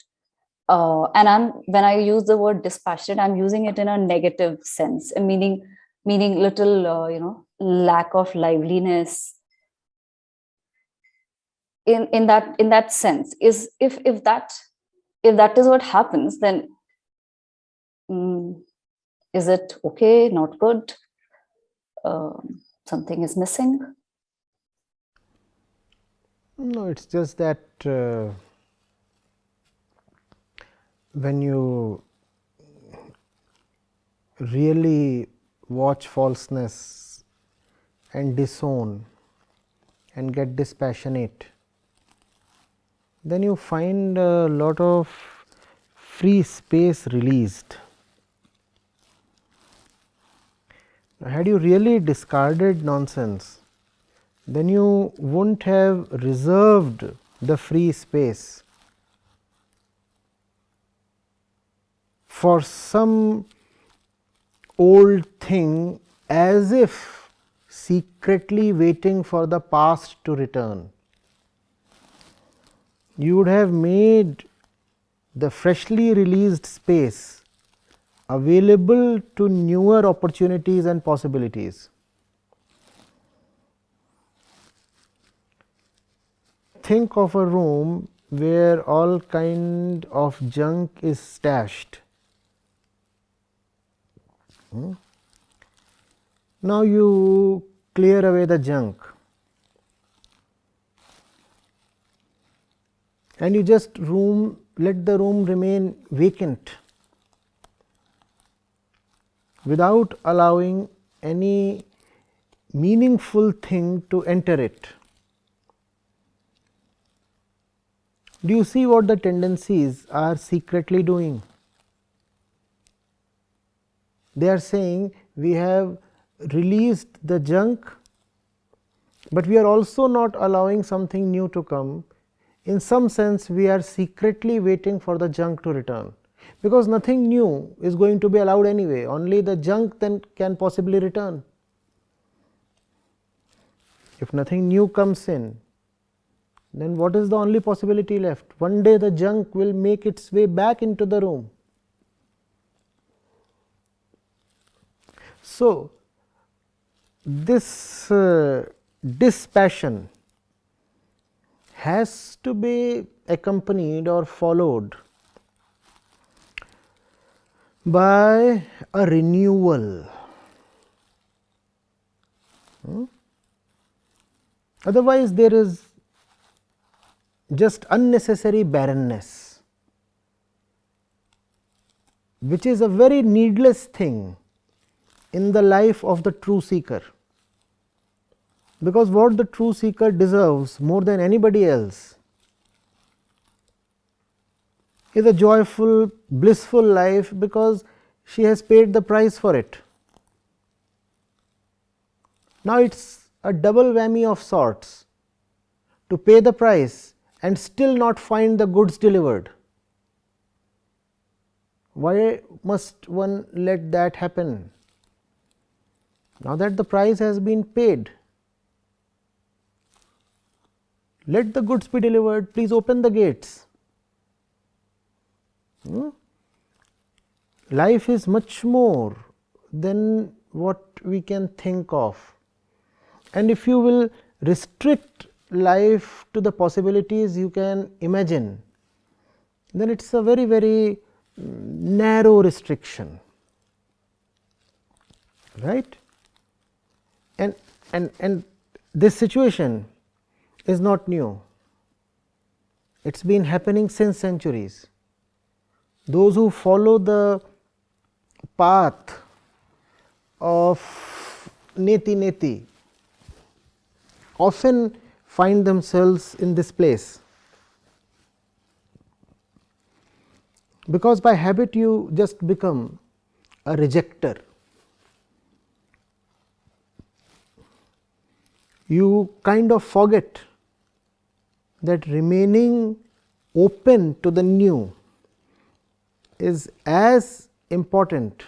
S6: And when I use the word dispassionate, I'm using it in a negative sense, meaning little lack of liveliness. In that sense, is if that is what happens, then is it okay, not good, something is missing?
S1: No, it's just that when you really watch falseness and disown and get dispassionate, then you find a lot of free space released. Had you really discarded nonsense, then you wouldn't have reserved the free space for some old thing as if secretly waiting for the past to return. You would have made the freshly released space available to newer opportunities and possibilities. Think of a room where all kind of junk is stashed. Now you clear away the junk and you just let the room remain vacant without allowing any meaningful thing to enter it. Do you see what the tendencies are secretly doing? They are saying we have released the junk, but we are also not allowing something new to come. In some sense, we are secretly waiting for the junk to return, because nothing new is going to be allowed anyway, only the junk then can possibly return. If nothing new comes in, then what is the only possibility left? One day the junk will make its way back into the room. So, this dispassion has to be accompanied or followed by a renewal. Otherwise, there is just unnecessary barrenness, which is a very needless thing in the life of the true seeker, because what the true seeker deserves more than anybody else is a joyful, blissful life, because she has paid the price for it. Now it is a double whammy of sorts to pay the price and still not find the goods delivered. Why must one let that happen? Now that the price has been paid, let the goods be delivered, please open the gates. Life is much more than what we can think of, and if you will restrict life to the possibilities you can imagine, then it is a very, very narrow restriction, right? And this situation is not new. It has been happening since centuries. Those who follow the path of neti neti often find themselves in this place, because by habit you just become a rejecter. You kind of forget that remaining open to the new is as important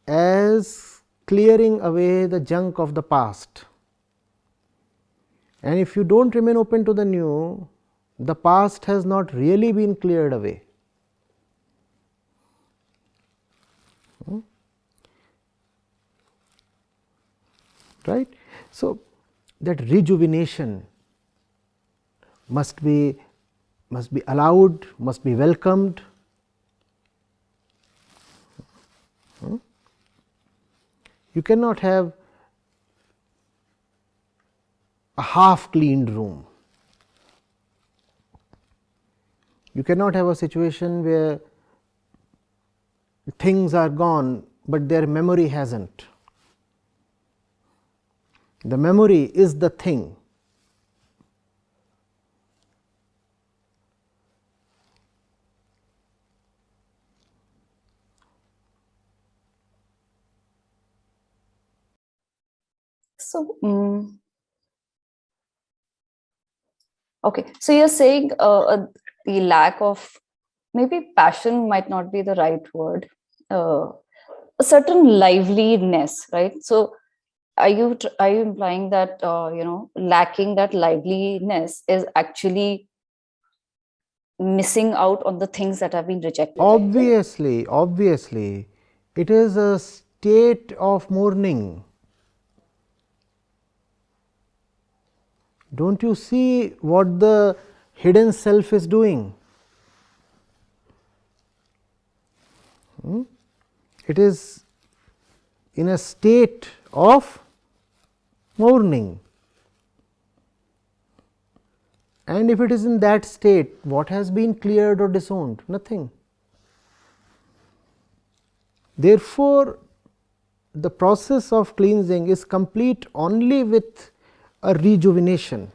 S1: as clearing away the junk of the past. And if you do not remain open to the new, the past has not really been cleared away. Right? So, that rejuvenation must be allowed, must be welcomed. You cannot have a half cleaned room. You cannot have a situation where things are gone, but their memory hasn't. The memory is the thing.
S6: So, okay. So you're saying the lack of, maybe passion might not be the right word, a certain liveliness, right? So are you implying that lacking that liveliness is actually missing out on the things that have been rejected?
S1: Obviously, obviously, it is a state of mourning. Don't you see what the hidden self is doing? It is in a state of mourning. And if it is in that state, what has been cleared or disowned? Nothing. Therefore, the process of cleansing is complete only with a rejuvenation.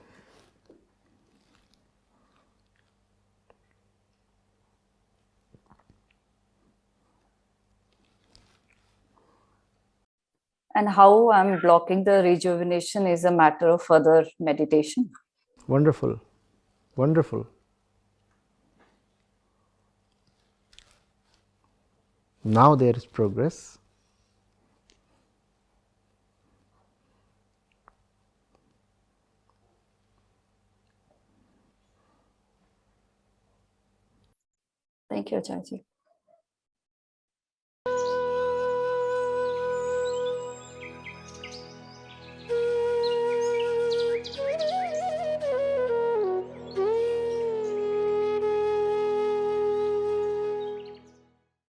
S6: And how I'm blocking the rejuvenation is a matter of further meditation.
S1: Wonderful, wonderful. Now there is progress.
S6: Thank you, Acharya.